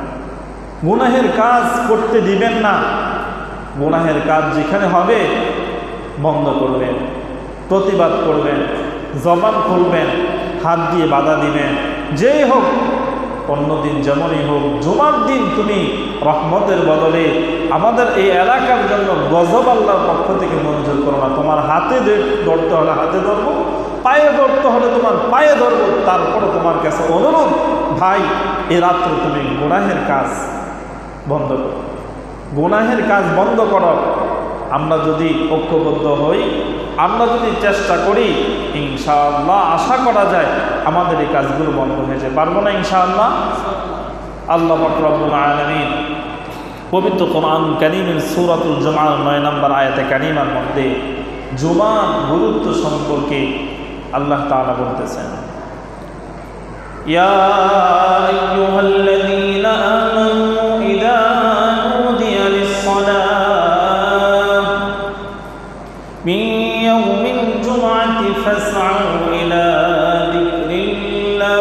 গুনাহের কাজ করতে দিবেন না। গুনাহের কাজ যেখানে হবে বন্ধ করবেন, প্রতিবাদ করবেন, জবান খুলবেন, হাত দিয়ে বাধা দিবেন। যেই হোক, অন্যদিন যেমনই হোক, জুমার দিন তুমি রহমতের বদলে আমাদের এই এলাকার জন্য গজব আল্লাহর পক্ষ থেকে মঞ্জুর করো না। তোমার হাতে ধরতে হলে হাতে ধরবো, পায়ে ধরতে হলে তোমার পায়ে ধরবো। তারপরে তোমার কাছে অনুরোধ, ভাই এ রাত্রে তুমি গুনাহের কাজ বন্ধ করো, গুনাহের কাজ বন্ধ করো। আমরা যদি ঐক্যবদ্ধ হই, আমরা যদি চেষ্টা করি, ইনশাআল্লাহ আশা করা যায় আমাদের এই কাজগুলো বন্ধ হয়ে যায়। পারবো না ইনশাআল্লাহ? আল্লাহ পাক রব্বুল আলামিন পবিত্র কোরআন কারীমের সূরাতুল জুমার 9 নম্বর আয়াতে কারীমার মধ্যে জুমার গুরুত্ব সম্পর্কে আল্লাহ তাআলা বলতেছেন, ইয়া আইয়ুহাল্লাযীনা আমানু ইযা নুদিয়া লিস-সালাহ মিন ইয়াউমিল জুমআতি ফাসআউ ইলা যিকরিল্লাহ।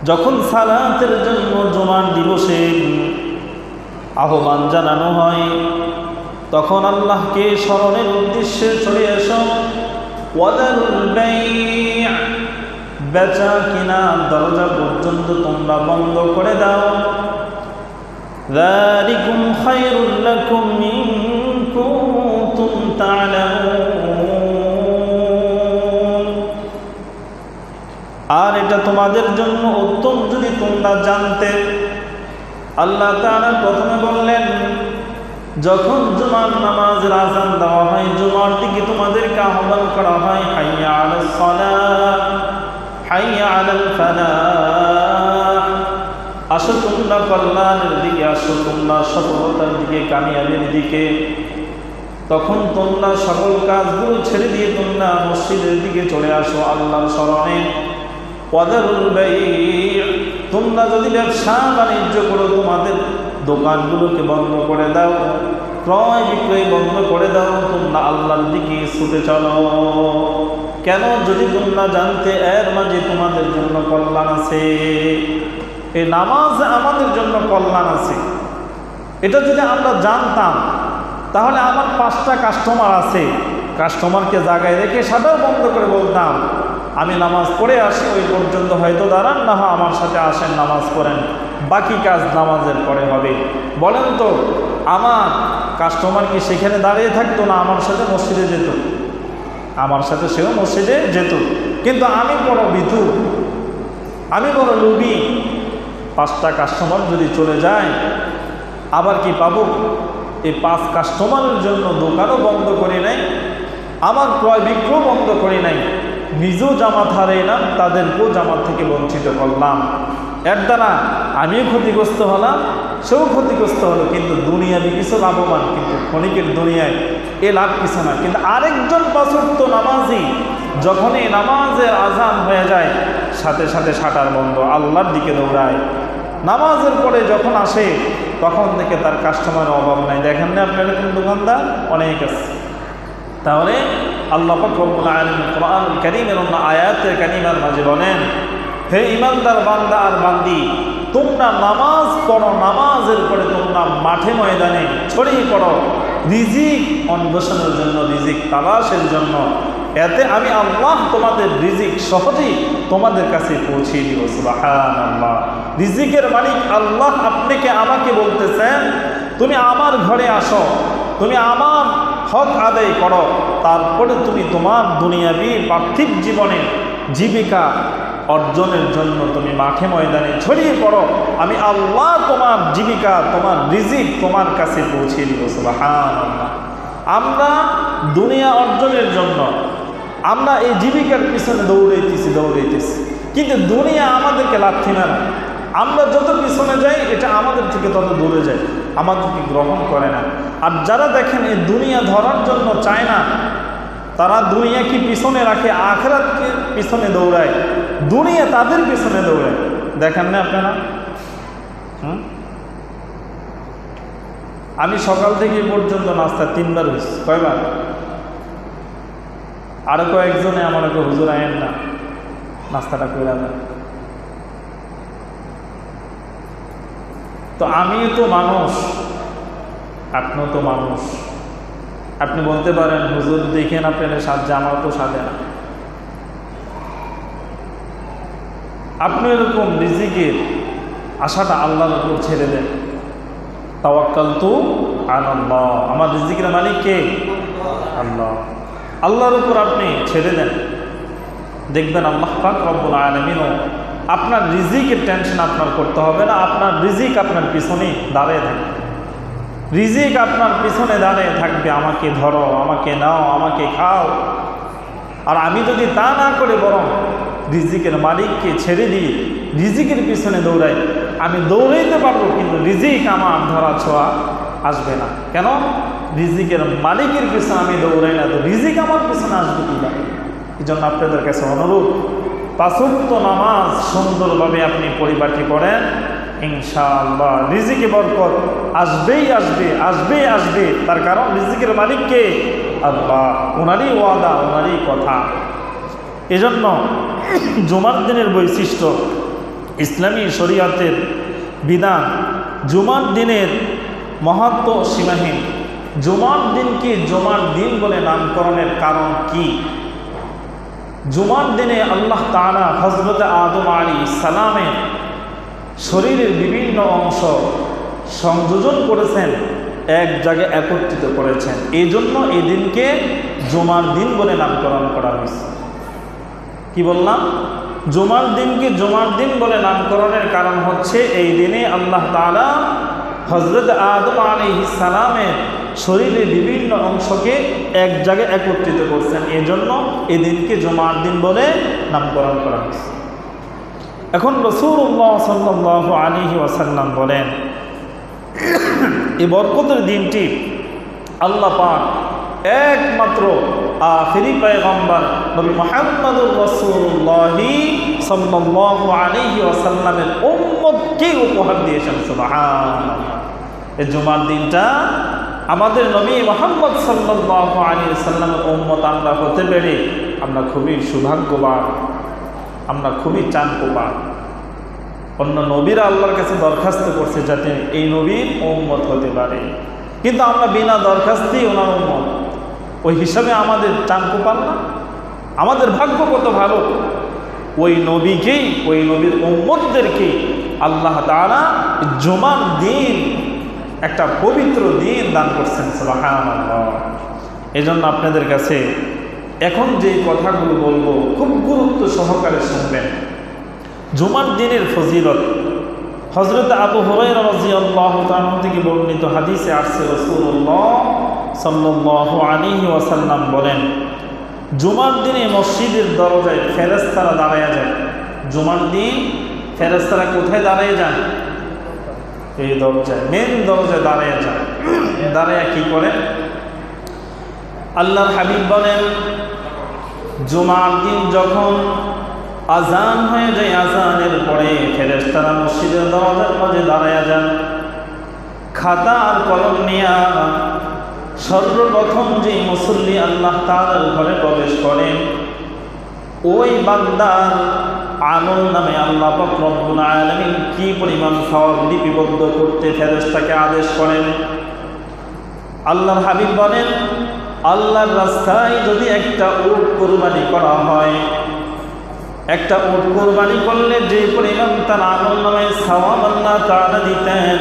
যখন সালাতের জন্য জুমার দিবসে আহ্বান জানানো হয়, তখন আল্লাহকে স্মরণের উদ্দেশ্যে চলে এসো। ওয়াদারুল বাই', বেচা কিনা দরজা পর্যন্ত তোমরা বন্ধ করে দাও। যালিকুম খায়রুল লাকুম ইন কুনতুম তা'লামুন, আর এটা তোমাদের জন্য উত্তম যদি তোমরা জানতে। আল্লাহ তাআলা প্রথমে বললেন, যখন জুমার নামাজের আযান দেওয়া হয়, জুমার দিকে তোমাদেরকে আহ্বান করা হয়, হাইয়া আলাস সালাহ হাইয়া আলাল ফালাহ, আসো তোমরা কল্যাণের দিকে, আসো তোমরা সফলতার দিকে, কামিয়াবির দিকে। তখন তোমরা সকল কাজগুলো ছেড়ে দিয়ে তোমরা মসজিদের দিকে চলে আসো আল্লাহর স্মরণে। ওয়াদারুল বাই', তোমরা যদি ব্যবসা বাণিজ্য করো, তোমাদের দোকানগুলোকে বন্ধ করে দাও, ক্রয় বিক্রয় বন্ধ করে দাও, তোমরা আল্লাহর দিকে ছুটে চলো। কেন? যদি তোমরা জানতে এর মাঝে তোমাদের জন্য কল্যাণ আছে। এই নামাজ আমাদের জন্য কল্যাণ আছে, এটা যদি আমরা জানতাম তাহলে আমার 5টা কাস্টমার আছে, কাস্টমারকে জায়গায় রেখে সেটাও বন্ধ করে বলতাম, আমি নামাজ পড়ে আসি, ওই পর্যন্ত হয়তো দাঁড়ান, না হয় আমার সাথে আসেন, নামাজ পড়েন, বাকি কাজ নামাজের পরে হবে। বলেন তো, আমার কাস্টমার কি সেখানে দাঁড়িয়ে থাকতো না আমার সাথে মসজিদে যেত? আমার সাথে সেও মসজিদে যেত। কিন্তু আমি বড় বিধু, আমি বড় লোভী। 5টা কাস্টমার যদি চলে যায়, আবার কি পাবো? এই 5 কাস্টমারের জন্য দোকানও বন্ধ করি নাই, আমার ক্রয় বিক্রয় বন্ধ করি নাই, নিজেও জামাত হারাইলাম, তাদেরকেও জামাত থেকে বঞ্চিত করলাম। এর দ্বারা আমিও ক্ষতিগ্রস্ত হলাম, সেও ক্ষতিগ্রস্ত হলো, কিন্তু দুনিয়াবি কিছু লাভবান, কিন্তু ক্ষণিকের দুনিয়ায় এ লাভ কিছু না। কিন্তু আরেকজন 5 ওয়াক্ত নামাজি যখনই নামাজের আযান হয়ে যায়, সাথে সাথে শাটার বন্ধ, আল্লাহর দিকে দৌড়ায়। নামাজের পরে যখন আসে, তখন থেকে তার কাস্টমারের অভাব নাই। দেখেন না আপনার এরকম দোকানদার অনেক আছে। তাহলে আল্লাহ পাক রব্বুল আলামিন কোরআনুল কারীমের অন্য আয়াতে কারীমার মাঝে বলেন, হে ঈমানদার বান্দা আর বান্দি, তোমরা নামাজ পড়ো, নামাজের পরে তোমরা মাঠে ময়দানে ছড়িয়ে পড়ো রিজিক অন্বেষণের জন্য, রিজিক তালাশের জন্য। এতে আমি আল্লাহ তোমাদের রিজিক সহজেই তোমাদের কাছে পৌঁছে দিব। সুবহানাল্লাহ। রিজিকের মালিক আল্লাহ আপনাকে আমাকে বলতেছেন, তুমি আমার ঘরে আসো, তুমি আমার হক আদায় করো, তারপরে তুমি তোমার দুনিয়াবি পার্থিব জীবনে জীবিকা অর্জনের জন্য তুমি মাঠে ময়দানে ছড়িয়ে পড়ো। আমি আল্লাহ তোমার জীবিকা, তোমার রিজিক তোমার কাছে পৌঁছে দিব। সুবহানাল্লাহ। আমরা দুনিয়া অর্জনের জন্য আমরা এই জীবিকার পিছনে দৌড়াইতেছি, কিন্তু দুনিয়া আমাদেরকে লাথি মারে। আমরা যত পিছনে যাই, এটা আমাদের থেকে তত দূরে যায়, আমাদেরকে গ্রহণ করে না। আর যারা দেখেন এই দুনিয়া ধরার জন্য চায় না, তারা দুনিয়া কি পিছনে রাখে, আখিরাতকে পিছনে দৌড়ায়, দুনিয়া তাদের পিছনে দৌড়ায়। দেখেন না আপনারা? আমি সকাল থেকে পর্যন্ত নাস্তা 3 বার হয়েছে। কয়বার? আরো কয়েকজনে আমাকে হুজুর আয়েন না, নাস্তাটা করে দেন। তো আমিও তো মানুষ, আপনিও তো মানুষ। আপনি বলতে পারেন, হুজুর দেখেন আপনার সাজে, আমার তো সাজে না। আপনি এরকম রিজিকের আশাটা আল্লাহর উপর ছেড়ে দেন। তাওয়াক্কালতু আলাল্লাহ, আমার রিজিকের মালিক কে? আল্লাহ। আল্লাহর উপর আপনি ছেড়ে দেন, দেখবেন আল্লাহ পাক রব্বুল আলামিনও আপনার রিজিকের টেনশন আপনার করতে হবে না, আপনার রিজিক আপনার পিছনে দাঁড়িয়ে থাকবে। রিজিক আপনার পিছনে দাঁড়িয়ে থাকবে, আমাকে ধরো, আমাকে নাও, আমাকে খাও। আর আমি যদি তা না করে বরং রিজিকের মালিককে ছেড়ে দিয়ে রিজিকের পিছনে দৌড়াই, আমি দৌড়াইতে পারবো কিন্তু রিজিক আমার ধরা ছোঁয়া আসবে না। কেন? রিজিকের মালিকের পিছনে আমি দৌড়াই না, তো রিজিক আমার পিছনে আসবে কিনা। এই জন্য আপনাদের কাছে অনুরোধ, 5 ওয়াক্ত নামাজ সুন্দরভাবে আপনি পরিপাটি করেন, ইনশাআল্লাহ রিজিকে বরকত আসবেই আসবে, আসবেই আসবে। তার কারণ রিজিকের মালিককে আল্লাহ, ওনারই ওয়াদা, ওনারই কথা। এজন্য জুমার দিনের বৈশিষ্ট্য, ইসলামী শরীয়তের বিধান, জুমার দিনের মহত্ব সীমাহীন। জুমার দিনকে জুমার দিন বলে নামকরণের কারণ কি? জুমার দিনে আল্লাহ তাআলা হযরত আদম আলাইহিস সালামের শরীরের বিভিন্ন অংশ সংযোজন করেছেন, এক জায়গায় একত্রিত করেছেন। এই জন্য এই দিনকে জুমার দিন বলে নামকরণ করা হয়েছে। কি বললাম? জুমার দিনকে জুমার দিন বলে নামকরণের কারণ হচ্ছে এই দিনে আল্লাহ তাআলা হযরত আদম আলাইহিস সালামের শরীরের বিভিন্ন অংশকে এক জায়গায় একত্রিত করছেন। এই জন্য এই দিনকে জুমার দিন বলে নামকরণ করা হয়েছে। এখন রাসূলুল্লাহ সাল্লাল্লাহু আলাইহি ওয়াসাল্লাম বলেন, এই বরকতের দিনটি আল্লাহ পাক একমাত্র আখিরি পয়গম্বর নবী মুহাম্মদুর রাসূলুল্লাহ সাল্লাল্লাহু আলাইহি ওয়াসাল্লামের উম্মতকে উপহার দিয়েছেন। সুবহানাল্লাহ। এই জুমার দিনটা আমাদের নবী মুহাম্মদ সাল্লাল্লাহু আলাইহি ওয়াসাল্লামের উম্মত আমরা হতে পেরে আমরা খুবই সৌভাগ্যবান, আমরা খুবই চানকোপান। অন্য নবীরা আল্লাহর কাছে দরখাস্ত করছে যাতে এই নবীর উম্মত হতে পারে, কিন্তু আমরা বিনা দরখাস্তেই ওনার উম্মত। ওই হিসাবে আমাদের চানকোপান না? আমাদের ভাগ্য কত ভালো, ওই নবীকেই, ওই নবীর উম্মতদেরকে আল্লাহ তাআলা জুমার দিন একটা পবিত্র দিন দান করছেন। সুবহানাল্লাহ। এই জন্য আপনাদের কাছে এখন যে কথাগুলো বলবো খুব গুরুত্ব সহকারে শুনবেন। জুমার দিনের ফজিলত হযরত আবু হুরায়রা রাদিয়াল্লাহু তাআলা থেকে বর্ণিত হাদিসে আসছে, রাসূলুল্লাহ সাল্লাল্লাহু আলাইহি ওয়াসাল্লাম বলেন, জুমার দিনে মসজিদের দরজায় ফেরেশতারা দাঁড়ায়া যায়। জুমার দিন ফেরেশতারা কোথায় দাঁড়ায় যান? এই দরজায়, মেন দরজায় দাঁড়ায়া যায়। দাঁড়ায়া কি করে? আল্লাহর হাবিব বলেন, জুমার দিন যখন আজান হয়ে যায়, আজানের পরে ফেরেশতারা মসজিদের দরজার মাঝে দাঁড়ায়া যান। খাতা আর কলম নিয়ে সর্বপ্রথম যে মুসল্লি আল্লাহ তাআলার ঘরে প্রবেশ করেন, ওই বান্দার আমল নামে আল্লাহ পাক রব্বুল আলামিন কি পরিমাণ সওয়াব লিপিবদ্ধ করতে ফেরেশতাকে আদেশ করেন। আল্লাহর হাবিব বলেন, আল্লাহর রাস্তায় যদি একটা উট কুরবানি করা হয়, একটা উট কুরবানি করলে যে পরিমাণ তার আমল নামায় সওয়াব আল্লাহ তাআলা দিতেন,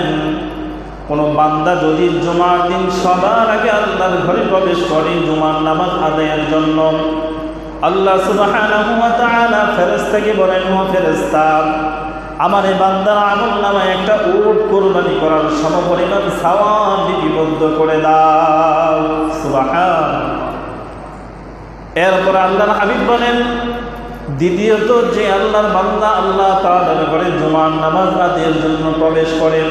কোন বান্দা যদি জুমার দিন সবার আগে আল্লাহর ঘরে প্রবেশ করে জুমার নামাজ আদায়ের জন্য, আল্লাহ সুবহানাহু ওয়া তাআলা ফেরেশতাকে বলেন, ও ফেরেশতা, আমার এই বান্দার আমল নামায় একটা উট কুরবানি করার সমপরিমাণ সওয়াব লিপিবদ্ধ করে দাও। সুবহানাল্লাহ। এরপর আল্লাহর হাবিব বলেন, দ্বিতীয়ত যে আল্লাহর বান্দা আল্লাহ তাআলার ঘরে জুমার নামাজ আদায়ের জন্য প্রবেশ করেন,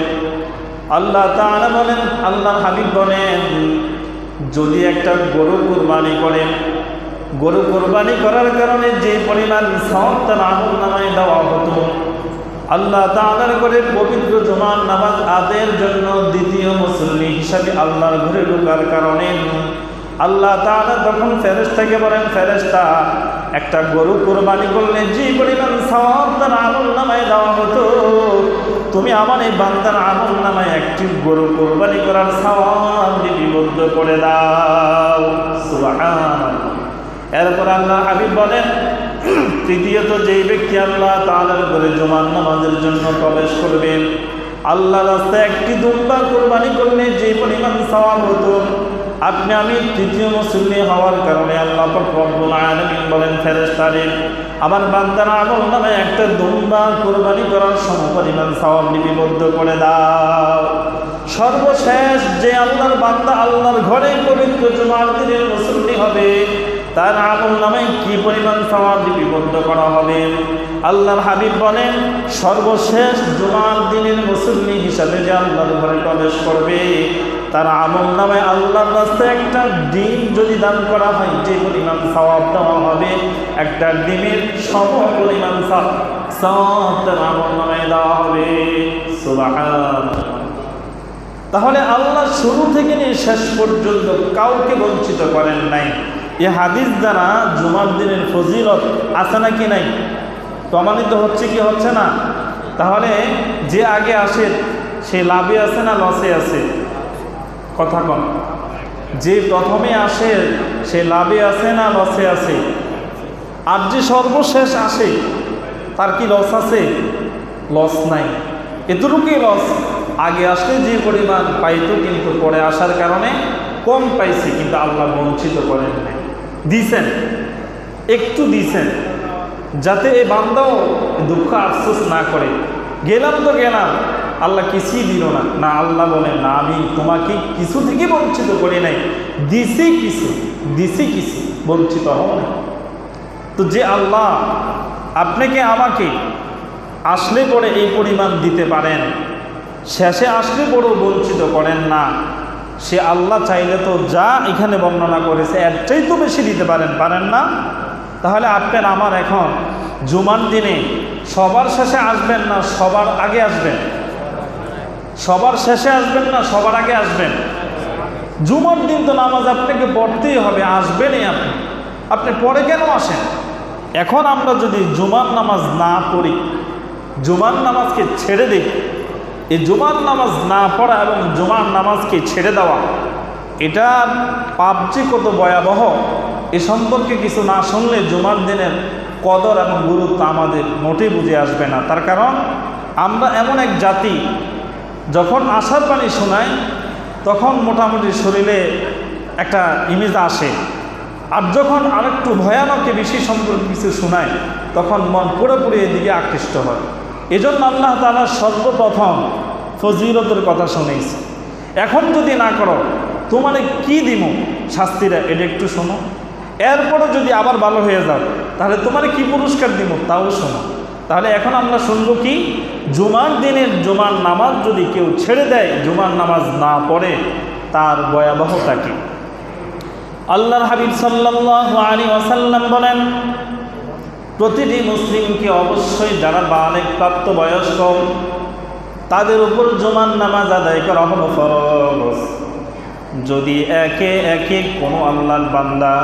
আল্লাহ তাআলা বলেন, আল্লাহর হাবিব বলেন, যদি একটা গরু কুরবানি করেন, গরু কুরবানি করার কারণে যে পরিমাণ সওয়াব তার আমলনামায় দেওয়া হতো, আল্লাহ তাআলার ঘরে পবিত্র জুমার নামাজ আদায়ের জন্য দ্বিতীয় মুসল্লি হিসাবে আল্লাহর ঘরে ঢোকার কারণে আল্লাহ তাআলা তখন ফেরেশতাকে বলেন, ফেরেশতা, একটা গরু কুরবানি করলে যে পরিমাণ সওয়াব তার আমলনামায় দেওয়া হতো, তুমি আমার এই বান্দার আমলনামায় একটি গরু কুরবানি করার সওয়াব লিপিবদ্ধ করে দাও। সুবহানাল্লাহ। এরপর আল্লাহ হাবিব বলেন, তৃতীয়ত যেই ব্যক্তি আল্লাহ তাআলার ঘরে জুমার নামাজের জন্য প্রবেশ করবেন, আল্লাহ রাস্তায় একটি দুম্বা কুরবানি করলে যে পরিমাণ সওয়াব হতো, আপনি আমি তৃতীয় মুসল্লি হওয়ার কারণে আল্লাহ পাক রব্বুল আলামিন বলেন ফেরেশতাদের আমার বান্দার আমল নামে একটা দুম্বা কুরবানি করার সমপরিমাণ সওয়াব লিপিবদ্ধ করে দাও। সর্বশেষ যে আল্লাহর বান্দা আল্লাহর ঘরে পবিত্র জুমার দিনের মুসল্লি হবে তার আমল নামে কি পরিমাণ সওয়াব লিপিবদ্ধ করা হবে। আল্লাহর হাবিব বলেন সর্বশেষ জুমার দিনের মুসল্লি হিসাবে যে আল্লাহর ঘরে প্রবেশ করবে তার আমল নামে আল্লাহর রাস্তায় একটা ডিম যদি দান করা হয় যে পরিমাণ সওয়াব দেওয়া হবে একটা ডিমের সম পরিমাণ সওয়াব তার আমল নামে দেওয়া হবে। সুবহানাল্লাহ। তাহলে আল্লাহ শুরু থেকে নিয়ে শেষ পর্যন্ত কাউকে বঞ্চিত করেন নাই। এই হাদিস দ্বারা জুমার দিনের ফজিলত আছে নাকি নাই? প্রমাণিত হচ্ছে কি হচ্ছে না? তাহলে যে আগে আসে সে লাভে আছে না লসে আছে? কথা কম। যে প্রথমে আসে সে লাভে আছে না লসে আছে? আর যে সর্বশেষ আসে তার কি লস আছে? লস নাই। এতটুকুই লস, আগে আসলে যে পরিমাণ পাইতো কিন্তু পরে আসার কারণে কম পাইছে, কিন্তু আল্লাহ বঞ্চিত করেন নাই, দিছেন, একটু দিছেন যাতে এই বান্দাও দুঃখ আফসোস না করে। গেলাম তো গেলাম, আল্লাহ কিছুই দিল না। না, আল্লাহ বলেন না আমি তোমাকে কিছু থেকে বঞ্চিত করি নাই, দিছি কিছু, বঞ্চিত হও না। তো যে আল্লাহ আপনাকে আমাকে আসলে পরে এই পরিমাণ দিতে পারেন, শেষে আসলে পরেও বঞ্চিত করেন না, সে আল্লাহ চাইলে তো যা এখানে বর্ণনা করেছে এর চাই তো বেশি দিতে পারেন না? তাহলে আপনার আমার এখন জুমার দিনে সবার শেষে আসবেন না সবার আগে আসবেন? সবার শেষে আসবেন না সবার আগে আসবেন? জুমার দিন তো নামাজ আপনাকে পড়তেই হবে, আসবেনই আপনি পরে কেন আসেন? এখন আমরা যদি জুমার নামাজ না পড়ি, জুমার নামাজকে ছেড়ে দিই, এই জুমার নামাজ না পড়া এবং জুমার নামাজকে ছেড়ে দেওয়া এটার পাপ যে কত ভয়াবহ এ সম্পর্কে কিছু না শুনলে জুমার দিনের কদর এবং গুরুত্ব আমাদের মোটেই বুঝে আসবে না। তার কারণ আমরা এমন এক জাতি, যখন আশার বাণী শোনায় তখন মোটামুটি শরীরে একটা ইমেজ আসে, আর যখন আরেকটু ভয়ানক বেশি সম্পর্কে কিছু শোনায় তখন মন পুরোপুরি এদিকে আকৃষ্ট হয়। এজন্য আল্লাহ তাআলা সর্বপ্রথম ফজিলতের কথা শুনেছে। এখন যদি না করো তোমার কি দিব শাস্তিরা, এটা একটু শোনো। এরপরে যদি আবার ভালো হয়ে যাও তাহলে তোমার কি পুরস্কার দিব তাও শোনো। তাহলে এখন আমরা শুনবো কি, জুমার দিনের জুমার নামাজ যদি কেউ ছেড়ে দেয়, জুমার নামাজ না পড়ে, তার ভয়াবহতা কি। আল্লাহর হাবিব সাল্লাল্লাহু আলাইহি ওয়াসাল্লাম বলেন প্রতিটি মুসলিমকে অবশ্যই যারা বালেগ প্রাপ্ত বয়স্ক তাদের উপর জুমার নামাজ আদায় করা হলো ফরজ। যদি একে একে কোনো আল্লাহর বান্দা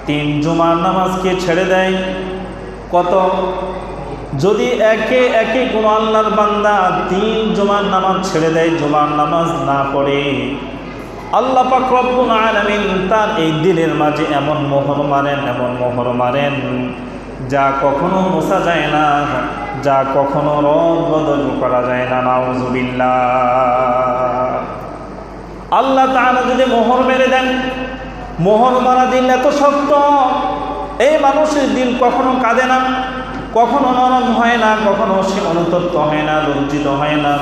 3 জুমার নামাজকে ছেড়ে দেয়, কত? যদি একে একে কোনো আল্লাহর বান্দা 3 জুমার নামাজ ছেড়ে দেয়, জুমার নামাজ না পড়ে, আল্লাহ পাক রব্বুল আলামিন তার এই দিলের মাঝে এমন মোহর মারেন যা কখনো মোছা যায় না, যা কখনো রদ বদল করা যায় না। নাউযুবিল্লাহ। আল্লাহ তাআলা যদি মোহর মেরে দেন, মোহর মারা দিল এত শক্ত, এই মানুষের দিল কখনো কাঁদে না, কখনো নরম হয় না, কখনো সে অনুতপ্ত হয় না, লজ্জিত হয় না,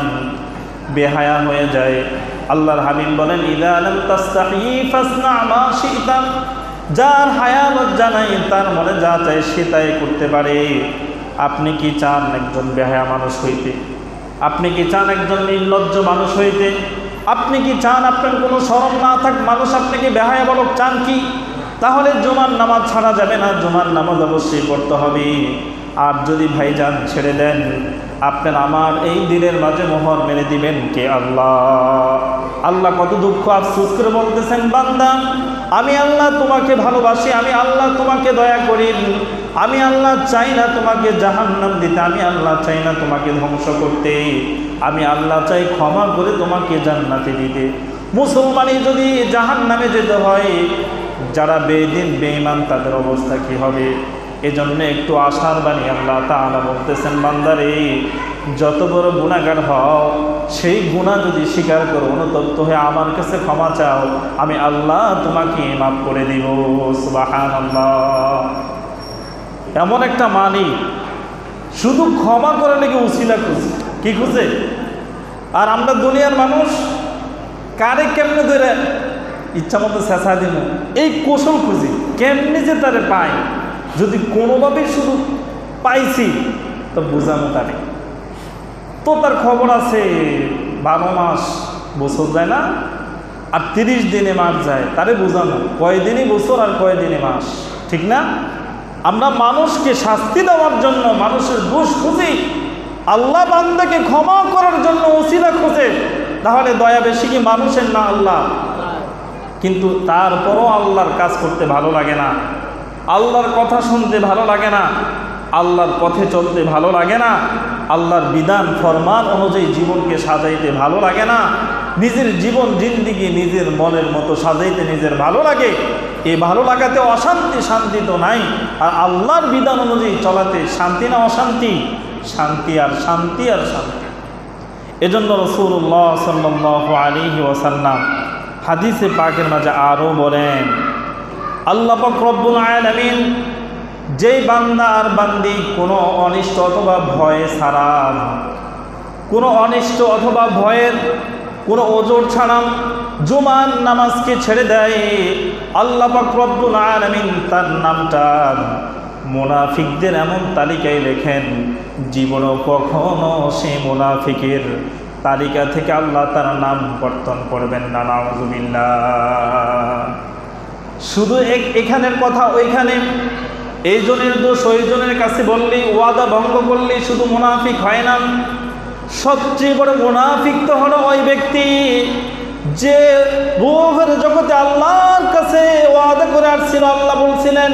বেহায়া হয়ে যায়। আল্লাহর হাবিব বলেন ইযা লাম তাস্তাহি ফাসনা মা শি'তা, যার হায়া লজ্জা নাই তার মনে যা চায় সে তাই করতে পারে। আপনি কি চান একজন বেহায়া মানুষ হইতে? আপনি কি চান একজন নির্লজ্জ মানুষ হইতে? আপনি কি চান আপনার কোনো শরম না থাক মানুষ আপনাকে বেহায়া বলক? চান কি? তাহলে জুমার নামাজ ছাড়া যাবে না, জুমার নামাজ অবশ্যই পড়তে হবে। আর যদি ভাইজান ছেড়ে দেন, আপনার আমার এই দিনের মাঝে মোহর মেরে দিবেন কে? আল্লাহ। আল্লাহ কত দুঃখ আফসোস করে বলতেছেন, বান্দা আমি আল্লাহ তোমাকে ভালোবাসি, আমি আল্লাহ তোমাকে দয়া করি, আমি আল্লাহ চাই না তোমাকে জাহান্নাম দিতে, আমি আল্লাহ চাই না তোমাকে ধ্বংস করতে, আমি আল্লাহ চাই ক্ষমা করে তোমাকে জান্নাতে দিতে। মুসলমানই যদি জাহান্নামে যেতে হয়, যারা বেদিন বেঈমান তাদের অবস্থা কি হবে? এজন্য একটু আশার বাণী আল্লাহ তাআলা বলতেছেন, বান্দারে যত বড় গুনাহগার হও, সেই গুনাহ যদি স্বীকার করো, অনুতপ্ত হয়ে আমার কাছে ক্ষমা চাও, আমি আল্লাহ তোমাকে মাফ করে দিব। সুবহানাল্লাহ। এমন একটা মালিক, শুধু ক্ষমা করে নাকি উসিলা খুঁজে, কি খুঁজে? আর আমরা দুনিয়ার মানুষ কারে কেমনে ধরে ইচ্ছা মতো চেঁচা দিব, এই কৌশল খুঁজি কেমনি যে তারে পাই। যদি কোনোভাবেই শুধু পাইছি তো বোঝানো তারে, তো তার খবর আছে 12 মাস বছর যায় না, আর 30 দিনে মাস যায়, তারে বোঝানো কয়দিনই বছর আর কয়দিনে মাস, ঠিক না? আমরা মানুষকে শাস্তি দেওয়ার জন্য মানুষের দোষ খুঁজি, আল্লাহ বান্দাকে ক্ষমা করার জন্য ওসিলা খোঁজে। তাহলে দয়া বেশি কি মানুষের না আল্লাহ? কিন্তু তারপরও আল্লাহর কাজ করতে ভালো লাগে না, আল্লাহর কথা শুনতে ভালো লাগে না, আল্লাহর পথে চলতে ভালো লাগে না, আল্লাহর বিধান ফরমান অনুযায়ী জীবনকে সাজাইতে ভালো লাগে না, নিজের জীবন জিন্দিগি নিজের মনের মতো সাজাইতে নিজের ভালো লাগে। এই ভালো লাগাতে অশান্তি, শান্তি তো নাই। আর আল্লাহর বিধান অনুযায়ী চলাতে শান্তি না অশান্তি? শান্তি আর শান্তি আর শান্তি। এজন্য রাসূলুল্লাহ সাল্লাল্লাহু আলাইহি ওয়াসাল্লাম হাদিসে পাকের মাঝে আরও বলেন, আল্লাহ পাক রব্বুল আলামিন যেই বান্দা আর বান্দি কোনো অনিষ্ট অথবা ভয় ছাড়া, কোনো অনিষ্ট অথবা ভয়ের কোনো ওজর ছাড়া জুমার নামাজকে ছেড়ে দেয়, আল্লাহ পাক রব্বুল আলামিন তার নামটা মুনাফিকদের এমন তালিকায় লেখেন, জীবনও কখনো সে মুনাফিকের তালিকা থেকে আল্লাহ তার নাম কর্তন করবেন না। নাউযুবিল্লাহ। শুধু এখানের কথা ওইখানে, এই জনের দোষ ওই জনের কাছে বললেই, ওয়াদা ভঙ্গ করলেই শুধু মুনাফিক হয় না। সবচেয়ে বড় মুনাফিক তো হলো ওই ব্যক্তি যে রূহের জগতে আল্লাহর কাছে ওয়াদা করে আসছিল। আল্লাহ বলছিলেন,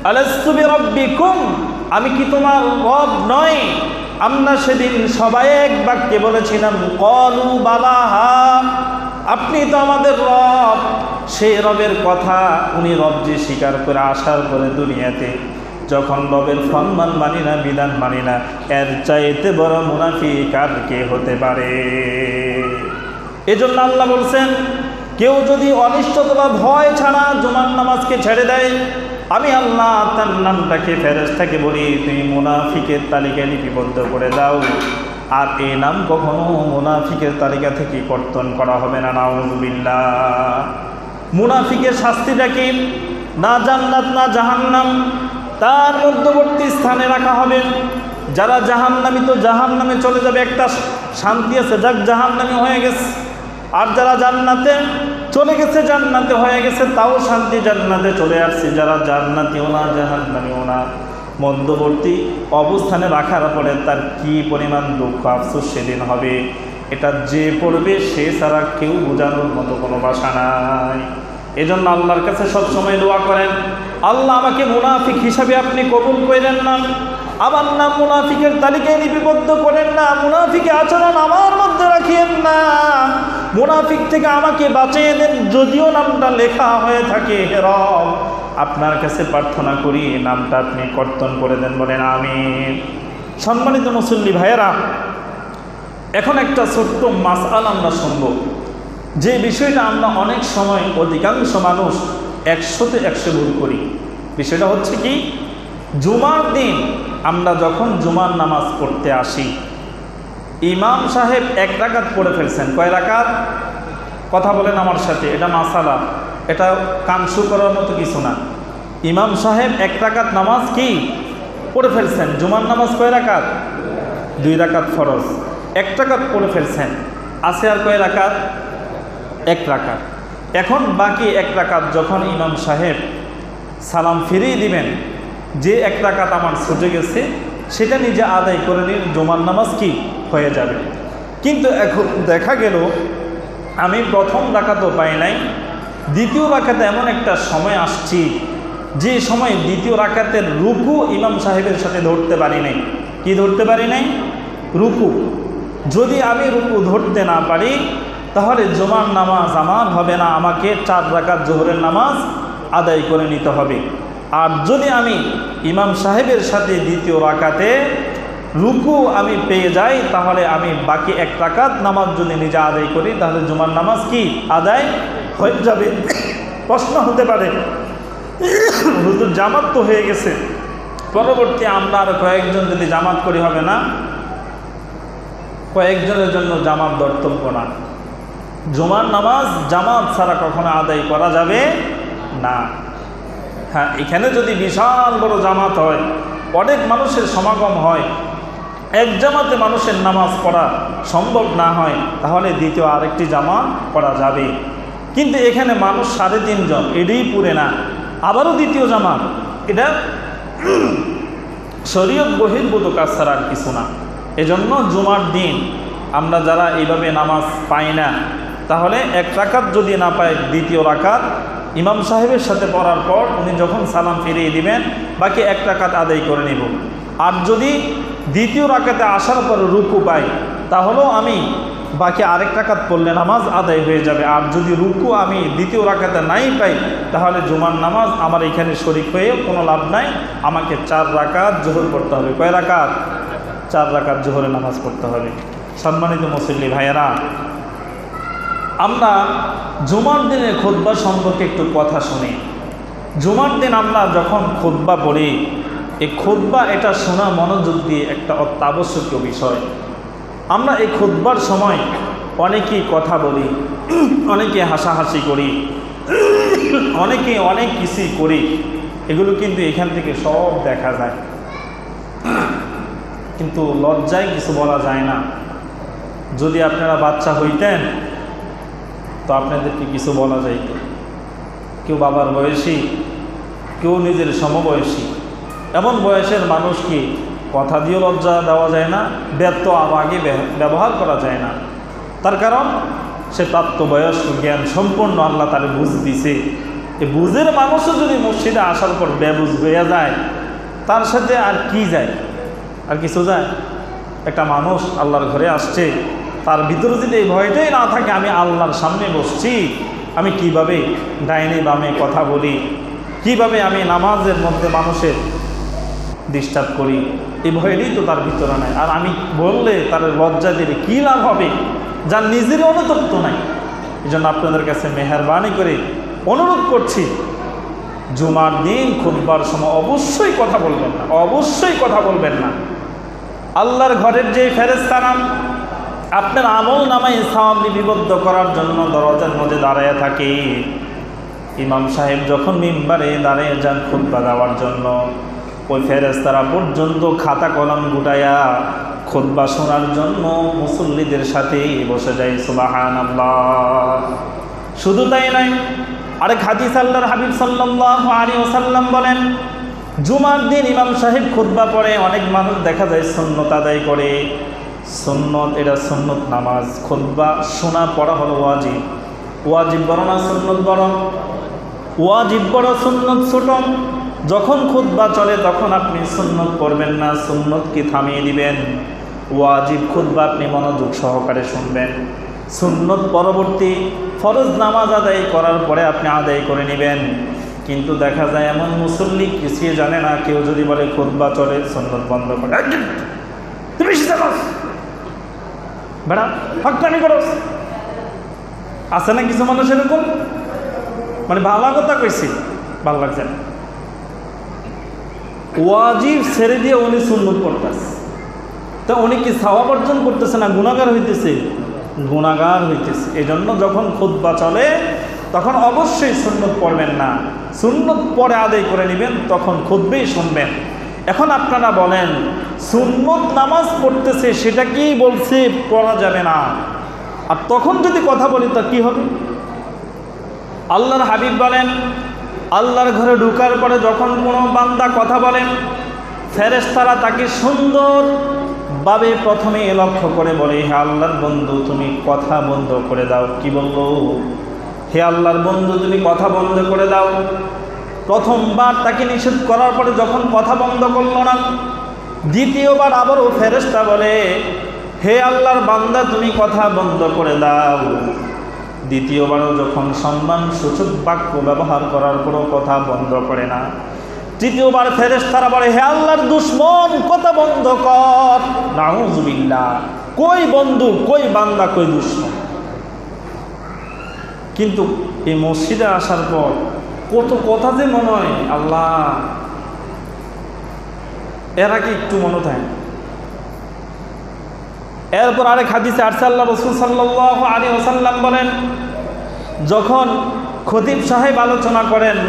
আলাস্তু বিরাব্বিকুম, আমি কি তোমার রব নয়? আমরা সেদিন সবাই এক বাক্যে বলেছিলাম, ক্বালু বালা, হ্যাঁ আপনি তো আমাদের রব। সেই রবের কথা উনি রব যে স্বীকার করে আসার পরে দুনিয়াতে যখন রবের ফরমান মানি না, বিধান মানি না, এর চাইতে বড় মুনাফিক আর কে হতে পারে? এজন্য আল্লাহ বলছেন, কেউ যদি অনিষ্টতা বা ভয় ছাড়া জুমার নামাজকে ছেড়ে দেয়, আমি আল্লাহ তার নামটাকে ফেরেশতাকে বলি, তুমি মুনাফিকের তালিকায় লিপিবদ্ধ করে দাও, আর এই নাম কখনো মুনাফিকের তালিকা থেকে কর্তন করা হবে না। নাউযুবিল্লাহ। মুনাফিকের শাস্তিটা কি? না জান্নাত না জাহান্নাম, তার মধ্যবর্তী স্থানে রাখা হবে। যারা জাহান্নামী তো জাহান্নামে চলে যাবে, একটা শান্তি আছে, যাক জাহান্নামী হয়ে গেছে। আর যারা জান্নাতে চলে গেছে, জান্নাতে হয়ে গেছে, তাও শান্তি, জান্নাতে চলে আসছে। যারা জান্নাতিও না জাহান্নামীও না, মধ্যবর্তী অবস্থানে রাখার পরে তার কি পরিমাণ দুঃখ আফসোস সেদিন হবে, এটা যে পড়বে সে ছাড়া কেউ বোঝানোর মতো কোনো ভাষা নাই। এজন্য আল্লাহর কাছে সবসময় দোয়া করেন, আল্লাহ আমাকে মুনাফিক হিসাবে আপনি কবুল করেন না, আমার নাম মুনাফিকের তালিকায় লিপিবদ্ধ করেন না, মুনাফিকের আচরণ আমার মধ্যে রাখিয়েন না, মুনাফিক থেকে আমাকে বাঁচিয়ে দেন। যদিও নামটা লেখা হয়ে থাকে, হে রব আপনার কাছে প্রার্থনা করি নামটা আপনি কর্তন করে দেন, বলেন আমিন। সম্মানিত মুসল্লি ভাইয়েরা, এখন একটা ছোট্ট মাসআলা আমরা শুনব, যে বিষয়টা আমরা অনেক সময় অধিকাংশ মানুষ 100-তে 100 ভুল করি। বিষয়টা হচ্ছে কি, জুমার দিন আমরা যখন জুমার নামাজ পড়তে আসি, ইমাম সাহেব 1 রাকাত পড়ে ফেলছেন। কয় রাকাত? কথা বলেন আমার সাথে, এটা মাসালা, এটা কানসু করার মতো কিছু না। ইমাম সাহেব 1 রাকাত নামাজ কি পড়ে ফেলছেন। জুমার নামাজ কয় রাকাত? 2 রাকাত ফরজ, 1 রাকাত পড়ে ফেলছেন। আছে আর কয় রাকাত? 1 রাকাত। এখন বাকি 1 রাকাত যখন ইমাম সাহেব সালাম ফিরিয়ে দিবেন, যে 1 রাকাত আমার ছুটে গেছে সেটা নিজে আদায় করে নিন, জুমার নামাজ কি হয়ে যাবে। কিন্তু এখন দেখা গেল আমি প্রথম রাকাতও পাই নাই, দ্বিতীয় রাকাতে এমন একটা সময় আসছি যে সময় দ্বিতীয় রাকাতের রুকু ইমাম সাহেবের সাথে ধরতে পারি নাই। কি ধরতে পারি নাই? রুকু। যদি আমি রুকু ধরতে না পারি তাহলে জুমার নামাজ আমার হবে না, আমাকে 4 রাকাত জোহরের নামাজ আদায় করে নিতে হবে। আর যদি আমি ইমাম সাহেবের সাথে দ্বিতীয় রাকাতে রুকু আমি পেয়ে যাই, তাহলে আমি বাকি 1 রাকাত নামাজ যদি নিজে আদায় করি, তাহলে জুমার নামাজ কি আদায় হয়ে যাবে। প্রশ্ন হতে পারে, হুজুর জামাত তো হয়ে গেছে, পরবর্তী আমরা আর কয়েকজন যদি জামাত করি হবে না? কয়েকজনের জন্য জামাত কর্তব্য না। জুমার নামাজ জামাত ছাড়া কখনো আদায় করা যাবে না। হ্যাঁ, এখানে যদি বিশাল বড় জামাত হয়, অনেক মানুষের সমাগম হয়, এক জামাতে মানুষের নামাজ পড়া সম্ভব না হয়, তাহলে দ্বিতীয় আরেকটি জামাত পড়া যাবে। কিন্তু এখানে মানুষ 3.5 জন, এটাই পুরে না, আবারও দ্বিতীয় জামাত, এটা শরীয়ত বহির্ভূত কাজ ছাড়া আর কিছু না। এজন্য জুমার দিন আমরা যারা এইভাবে নামাজ পাই না, তাহলে 1 রাকাত যদি না পাই, দ্বিতীয় রাকাত ইমাম সাহেবের সাথে পড়ার পর উনি যখন সালাম ফিরিয়ে দিবেন, বাকি 1 রাকাত আদায় করে নিব। আর যদি দ্বিতীয় রাকাতে আসার পর রুকু পাই, তাহলেও আমি বাকি আরেক রাকাত পড়লে নামাজ আদায় হয়ে যাবে। আর যদি রুকু আমি দ্বিতীয় রাকাতে নাই পাই, তাহলে জুমার নামাজ আমার এখানে শরীক হয়ে কোনো লাভ নাই। আমাকে 4 রাকাত জোহর পড়তে হবে। কয় রাকাত? 4 রাকাত জোহরের নামাজ পড়তে হবে। সম্মানিত মুসল্লি ভাইয়েরা, আমরা জুমার দিনের খুতবা সম্পর্কে একটু কথা শুনি। জুমার দিন আমরা যখন খুতবা পড়ি, এই খুতবা এটা শোনা মনোযোগ দিয়ে একটা অত্যাবশ্যকীয় বিষয়। আমরা এই খুতবার সময় অনেকেই কথা বলি, অনেকে হাসাহাসি করি, অনেকে অনেক কিছুই করি, এগুলো কিন্তু এখান থেকে সব দেখা যায়, কিন্তু লজ্জায় কিছু বলা যায় না। যদি আপনারা বাচ্চা হইতেন তো আপনাদেরকে কিছু বলা যাইত। কেউ বাবার বয়সী, কেউ নিজের সমবয়সী, এমন বয়সের মানুষকে কথা দিয়ে লজ্জা দেওয়া যায় না, ব্যর্থ আগে ব্যবহার করা যায় না। তার কারণ সে প্রাপ্তবয়স্ক, জ্ঞান সম্পন্ন, আল্লাহ তারে বুঝ দিছে। এই বুঝের মানুষও যদি মসজিদে আসার পর বেবুঝ হয়ে যায়, তার সাথে আর কি যায়? আর কিছু যায়? একটা মানুষ আল্লাহর ঘরে আসছে, তার ভিতরে যদি এই ভয়টাই না থাকে, আমি আল্লাহর সামনে বসছি, আমি কিভাবে ডাইনে বামে কথা বলি, কিভাবে আমি নামাজের মধ্যে মানুষের ডিস্টার্ব করি, এই ভয়টাই তো তার ভিতরে নাই। আর আমি বললে তার লজ্জা দিলে কী লাভ হবে, যার নিজের অনুতপ্ত নাই। এই জন্য আপনাদের কাছে মেহেরবানি করে অনুরোধ করছি, জুমার দিন খুতবার সময় অবশ্যই কথা বলবেন না, অবশ্যই কথা বলবেন না। আল্লাহর ঘরের যে ফেরেশতারা আপনার আমল নামায় সওয়াব লিপিবদ্ধ করার জন্য দরজার মধ্যে দাঁড়ায় থাকে, ইমাম সাহেব যখন মিম্বারে দাঁড়িয়ে যান খুতবা দেওয়ার জন্য, ওই ফেরেশতারা পর্যন্ত খাতা কলম গুটাইয়া খুতবা শোনার জন্য মুসল্লিদের সাথে বসে যায়। সুবহানাল্লাহ। শুধু তাই নয়, আরেক হাদিস আল্লাহর হাবিব সাল্লাল্লাহু আলাইহি ওয়াসাল্লাম বলেন, জুমার দিন ইমাম সাহেব খুতবা পড়ে, অনেক মানুষ দেখা যায় সুন্নত আদায় করে। সুন্নত, এটা সুন্নত নামাজ। খুতবা শোনা পড়া হলো ওয়াজিব। ওয়াজিব বড় না সুন্নত বড়? ওয়াজিব বড়, সুন্নত ছোট। যখন খুতবা চলে তখন আপনি সুন্নত পড়বেন না, সুন্নতকে থামিয়ে দিবেন। ওয়াজিব খুতবা আপনি মনোযোগ সহকারে শুনবেন। সুন্নত পরবর্তী ফরজ নামাজ আদায় করার পরে আপনি আদায় করে নেবেন। কিন্তু দেখা যায় এমন মুসল্লি কিছুই জানে না, কেউ যদি বলে খুতবা চলে, সুন্নত বন্ধ করে, তুমি বেড়া ফাঁকটামি করো। আছে না কিছু মানুষ এরকম, মানে ভালো কথা কইছি, ভালো লাগছে না। ওয়াজিব ছেড়ে দিয়ে উনি সুন্নত করতেছে, তো উনি কি সওয়াব অর্জন করতেছে না গুনাহগার হইতেছে? গুনাহগার হইতেছে। এই জন্য যখন খুতবা চলে তখন অবশ্যই সুন্নত পড়বেন না, সুন্নত পরে আদায় করে নেবেন, তখন খুতবাই শুনবেন। এখন আপনারা বলেন, সুন্নত নামাজ পড়তেছে সেটা কি বলছে পড়া যাবে না, আর তখন যদি কথা বলি তা কি হবে? আল্লাহর হাবিব বলেন, আল্লাহর ঘরে ঢুকার পরে যখন কোনো বান্দা কথা বলেন, ফেরেশতারা তাকে সুন্দরভাবে প্রথমে লক্ষ্য করে বলে, হে আল্লাহর বন্ধু তুমি কথা বন্ধ করে দাও। কি বলল? হে আল্লাহর বন্ধু তুমি কথা বন্ধ করে দাও। প্রথমবার তাকে নিষেধ করার পরে যখন কথা বন্ধ করল না, দ্বিতীয়বার আবারও ফেরেশতা বলে, হে আল্লাহর বান্দা তুমি কথা বন্ধ করে দাও। দ্বিতীয়বারও যখন সম্মান সূচক বাক্য ব্যবহার করার পরও কথা বন্ধ করে না, তৃতীয়বার ফেরেশতারা বলে, হে আল্লাহর দুশমন, কথা বন্ধ কর। নাউযুবিল্লাহ, কই বন্ধু, কই বান্দা, কই দুশমন। কিন্তু এই মসজিদে আসার পর কত কথা যে মনে হয়, আল্লাহ, এর আগে একটু মনে থাকে। এরপর আরেক হাদিসে আসছে, আল্লাহ রাসূল সাল্লাল্লাহু আলাইহি ওয়াসাল্লাম বলেন, যখন খতিব সাহেব আলোচনা করেন,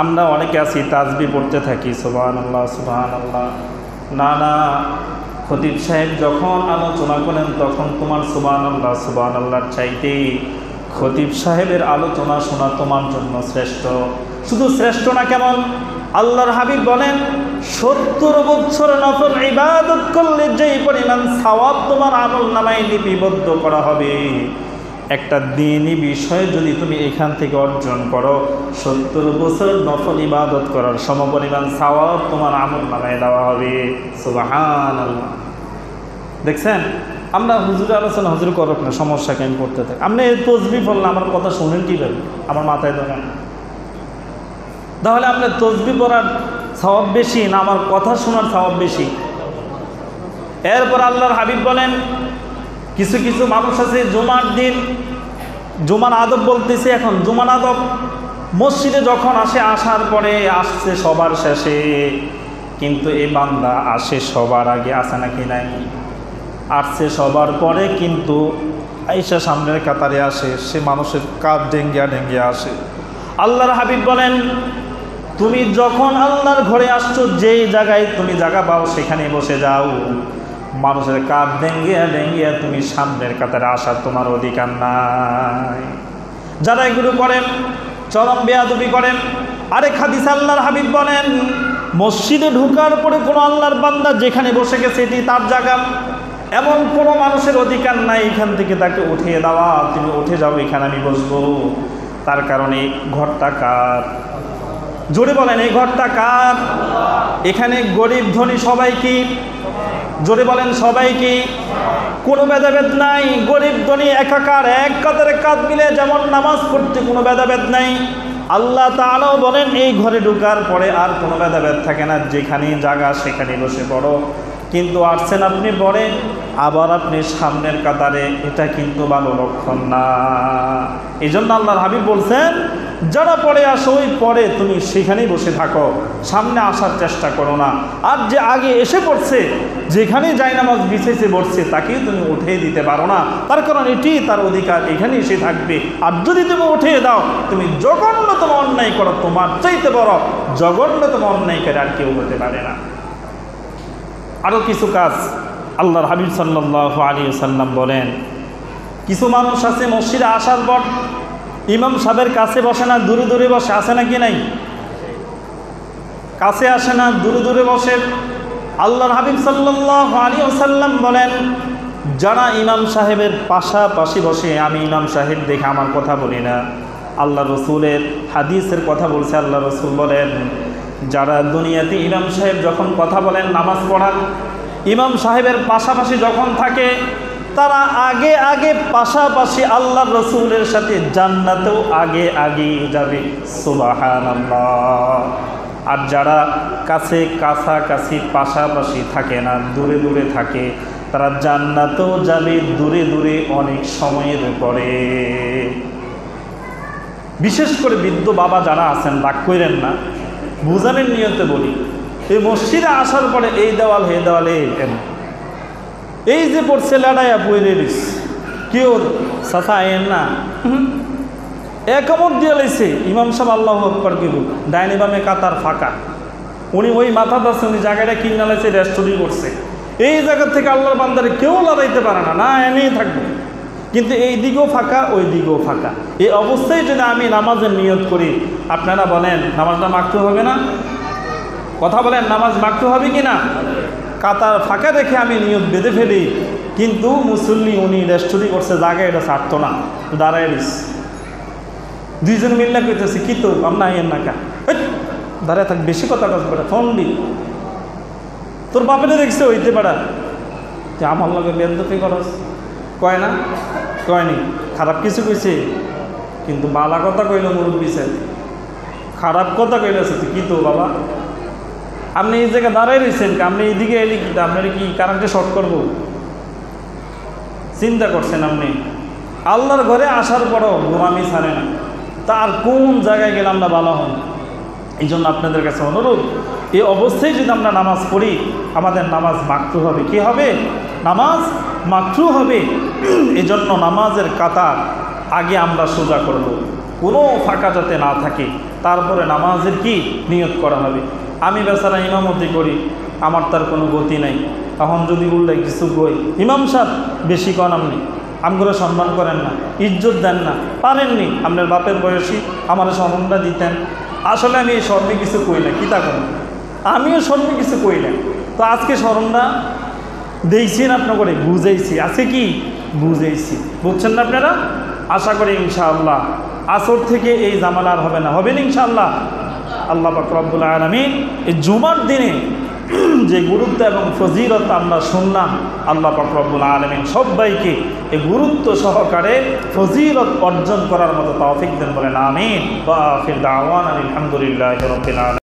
আমরা অনেকে আছি তাসবিহ পড়তে থাকি, সুবহানাল্লাহ সুবহানাল্লাহ। না না, খতিব সাহেব যখন আলোচনা করেন তখন তোমার সুবহানাল্লাহ সুবহানাল্লাহর চাইতে খতিব সাহেবের আলোচনা শোনা তোমার জন্য শ্রেষ্ঠ। শুধু শ্রেষ্ঠ না, কেমন, আল্লাহর হাবিব বলেন 70 বছর নফল ইবাদত করলে যেই পরিমাণ সওয়াব তোমার আমলনামায় লিপিবদ্ধ করা হবে, একটা দ্বীনি বিষয় যদি তুমি এখান থেকে অর্জন করো, 70 বছর নফল ইবাদত করার সমপরিমাণ সওয়াব তোমার আমলনামায় দেওয়া হবে। সুবহানাল্লাহ। দেখছেন, আমরা হুজুরের আলোচনা হুজুর করব না, সমস্যাকে আমি করতে থাকি। আপনি এই তসবিহ পড়লে আমার কথা শুনেন কীভাবে? আমার মাথায় ধরেন। তাহলে আপনার তসবিহ পড়ার সওয়াব বেশি না আমার কথা শোনার সওয়াব বেশি? এরপর আল্লাহর হাবিব বলেন, কিছু কিছু মানুষ আছে জুমার দিন, জুমার আদব বলতেছে এখন, জুমার আদব মসজিদে যখন আসে, আসার পরে আসছে সবার শেষে, কিন্তু এই বান্দা আসে সবার আগে, আসে নাকি নাই? আসছে সবার পরে, কিন্তু আইসা সামনের কাতারে আসে, সে মানুষের কাঁধ ডেঙ্গিয়া ডেঙ্গিয়া আসে। আল্লাহর হাবিব বলেন, তুমি যখন আল্লাহর ঘরে আসছো, যেই জায়গায় তুমি জায়গা পাও সেখানে বসে যাও। মানুষের কাঁধ ডেঙ্গিয়া ডেঙ্গিয়া তুমি সামনের কাতারে আসার তোমার অধিকার নাই। যারা এগুলো করেন চরম বেয়াদবি করেন। আরেক হাদিসে আল্লাহর হাবিব বলেন, মসজিদে ঢোকার পরে কোনো আল্লাহর বান্দা যেখানে বসে গেছে এটি তার জায়গা, এমন কোনো মানুষের অধিকার নাই এখান থেকে তাকে উঠিয়ে দেওয়া, তুমি উঠে যাও, এখানে আমি বসবো। তার কারণে ঘরটা কার? জোরে বলেন, এই ঘরটা কার? এখানে গরিব ধনী সবাই কি? জোরে বলেন, সবাই কি? কোনো ভেদাভেদ নাই, গরিব ধনী একাকার, এক কাতারে কাঁধ মিলে যেমন নামাজ পড়তে কোনো ভেদাভেদ নাই। আল্লাহ তাআলাও বলেন, এই ঘরে ঢোকার পরে আর কোনো ভেদাভেদ থাকে না, যেখানে জায়গা সেখানে বসে পড়ো। কিন্তু আসছেন আপনি পরে, আবার আপনি সামনের কাতারে, এটা কিন্তু ভালো লক্ষণ না। এই জন্য আল্লাহর হাবিব বলছেন, যারা পরে আসো ওই পরে তুমি সেখানেই বসে থাকো, সামনে আসার চেষ্টা করো না। আর যে আগে এসে পড়ছে, যেখানে জায়নামাজ বিছাইছে বসছে, তাকেই তুমি উঠিয়ে দিতে পারো না, তার কারণ এটি তার অধিকার, এখানে এসে থাকবে। আর যদি তুমি উঠিয়ে দাও, তুমি জঘন্যতম অন্যায় করো, তোমার চাইতে বড় জঘন্যতম অন্যায়কারী আর কেউ হতে পারে না। আরও কিছু কাজ আল্লাহর হাবিব সাল্লাল্লাহু আলাইহি ওয়াসাল্লাম বলেন, কিছু মানুষ আছে মসজিদে আসার পর ইমাম সাহেবের কাছে বসে না, দূরে দূরে বসে, আসে নাকি নাই? কাছে আসে না, দূরে দূরে বসে। আল্লাহর হাবিব সাল্লাল্লাহু আলাইহি ওয়াসাল্লাম বলেন, যারা ইমাম সাহেবের পাশাপাশি বসে, আমি ইমাম সাহেব দেখে আমার কথা বলি না, আল্লাহ রসুলের হাদিসের কথা বলছে। আল্লাহ রসুল বলেন, যারা দুনিয়াতে ইমাম সাহেব যখন কথা বলেন, নামাজ পড়ান, ইমাম সাহেবের পাশাপাশি যখন থাকে, তারা আগে আগে পাশাপাশি আল্লাহ রসুলের সাথে জান্নাতেও আগে আগে যাবে। সুবহানাল্লাহ। আর যারা কাছে কাছাকাছি পাশাপাশি থাকে না, দূরে দূরে থাকে, তারা জান্নাতেও যাবে দূরে দূরে অনেক সময়ের পরে। বিশেষ করে বৃদ্ধ বাবা যারা আছেন, রাগ করেন না, বুঝানোর নিয়তে বলি, এই মসজিদে আসার পরে এই দেওয়াল হে দেওয়ালে এই যে পড়ছে লাড়াইয়া পড়ে দিস, কেউ সাথা আইন না, একমত দিয়ে লাইছে ইমাম সাহেব আল্লাহু আকবার কেবল, ডাইনে বামে কাতার ফাঁকা, উনি ওই মাথাটা আছে, উনি জায়গাটা কিনে লাইছে, রেস্টোরি করছে। এই জায়গা থেকে আল্লাহর বান্দারে কেউ লড়াইতে পারে না, না এনেই থাকবে। কিন্তু এই দিকেও ফাঁকা, ওই দিকেও ফাঁকা। এই অবস্থায় যদি আমি নামাজের নিয়ত করি, আপনারা বলেন নামাজটা মাকরুহ হবে না? কথা বলেন, নামাজ মাকরুহ হবে কি না? কাতার ফাঁকা দেখে আমি নিয়ত বেঁধে ফেলি, কিন্তু মুসল্লি উনি রেস্টোরি করছে, জায়গায় এটা ছাড়তো না, দাঁড়ায় দিস। দুইজন মিল্লা কইতেছে, কি তো আমরা আইয়ের নাকা, দাঁড়ায় থাক, বেশি কথা কাজ বেড়া, ফোন দি, তোর বাপেরে দেখছে হইতে পারা যে আমার লগে বেদফি করস, কয় না? কয়নি। খারাপ কিছু কইছে, কিন্তু বালা কথা কইল মুরব্বী স্যার, খারাপ কথা কইলেছে, তুই কি তো বাবা, আপনি এই জায়গায় দাঁড়াই রয়েছেন, আপনি এইদিকে এলি কি আপনার কি কারেন্টে শর্ট করবো? চিন্তা করছেন আপনি? আল্লাহর ঘরে আসার পরও গোলামি ছাড়ে না, তার কোন জায়গায় গেলে আমরা ভালো হন? এই জন্য আপনাদের কাছে অনুরোধ, এই অবস্থায় যদি আমরা নামাজ পড়ি, আমাদের নামাজ মাকরু হবে। কি হবে? নামাজ মাকরু হবে। এই জন্য নামাজের কাতার আগে আমরা সোজা করব, কোনো ফাঁকা যাতে না থাকে। তারপরে নামাজের কি নিয়ত করা হবে। আমি বেচারা ইমামতি করি, আমার তার কোনো গতি নাই। তখন যদি বললে কিছু কই, ইমাম সাহেব বেশি কন, আপনি আমগুলো সম্মান করেন না, ইজ্জত দেন না, পারেননি, আপনার বাপের বয়সী আমার সম্মানটা দিতেন। আসলে আমি এই শর্মে কিছু কই না, কী তা করেন, আমিও শর্মে কিছু কই না। তো আজকে শরমটা দেখছেন আপনার করে বুঝাইছি, আজকে কি বুঝাইছি, বুঝছেন না আপনারা? আশা করি ইনশাআল্লাহ আসর থেকে এই জামালা আর হবে না, হবে না ইনশাআল্লাহ। আল্লাহ পাক রব্বুল আলামিন এই জুমার দিনে যে গুরুত্ব এবং ফজিলত আমরা শুনলাম, আল্লাহ পাক রব্বুল আলামিন সবাইকে এই গুরুত্ব সহকারে ফজিলত অর্জন করার মতো তৌফিক দেন, বলেন আমিন। ওয়া আখির দাওয়ানা আলহামদুলিল্লাহি রাব্বিল আলামিন।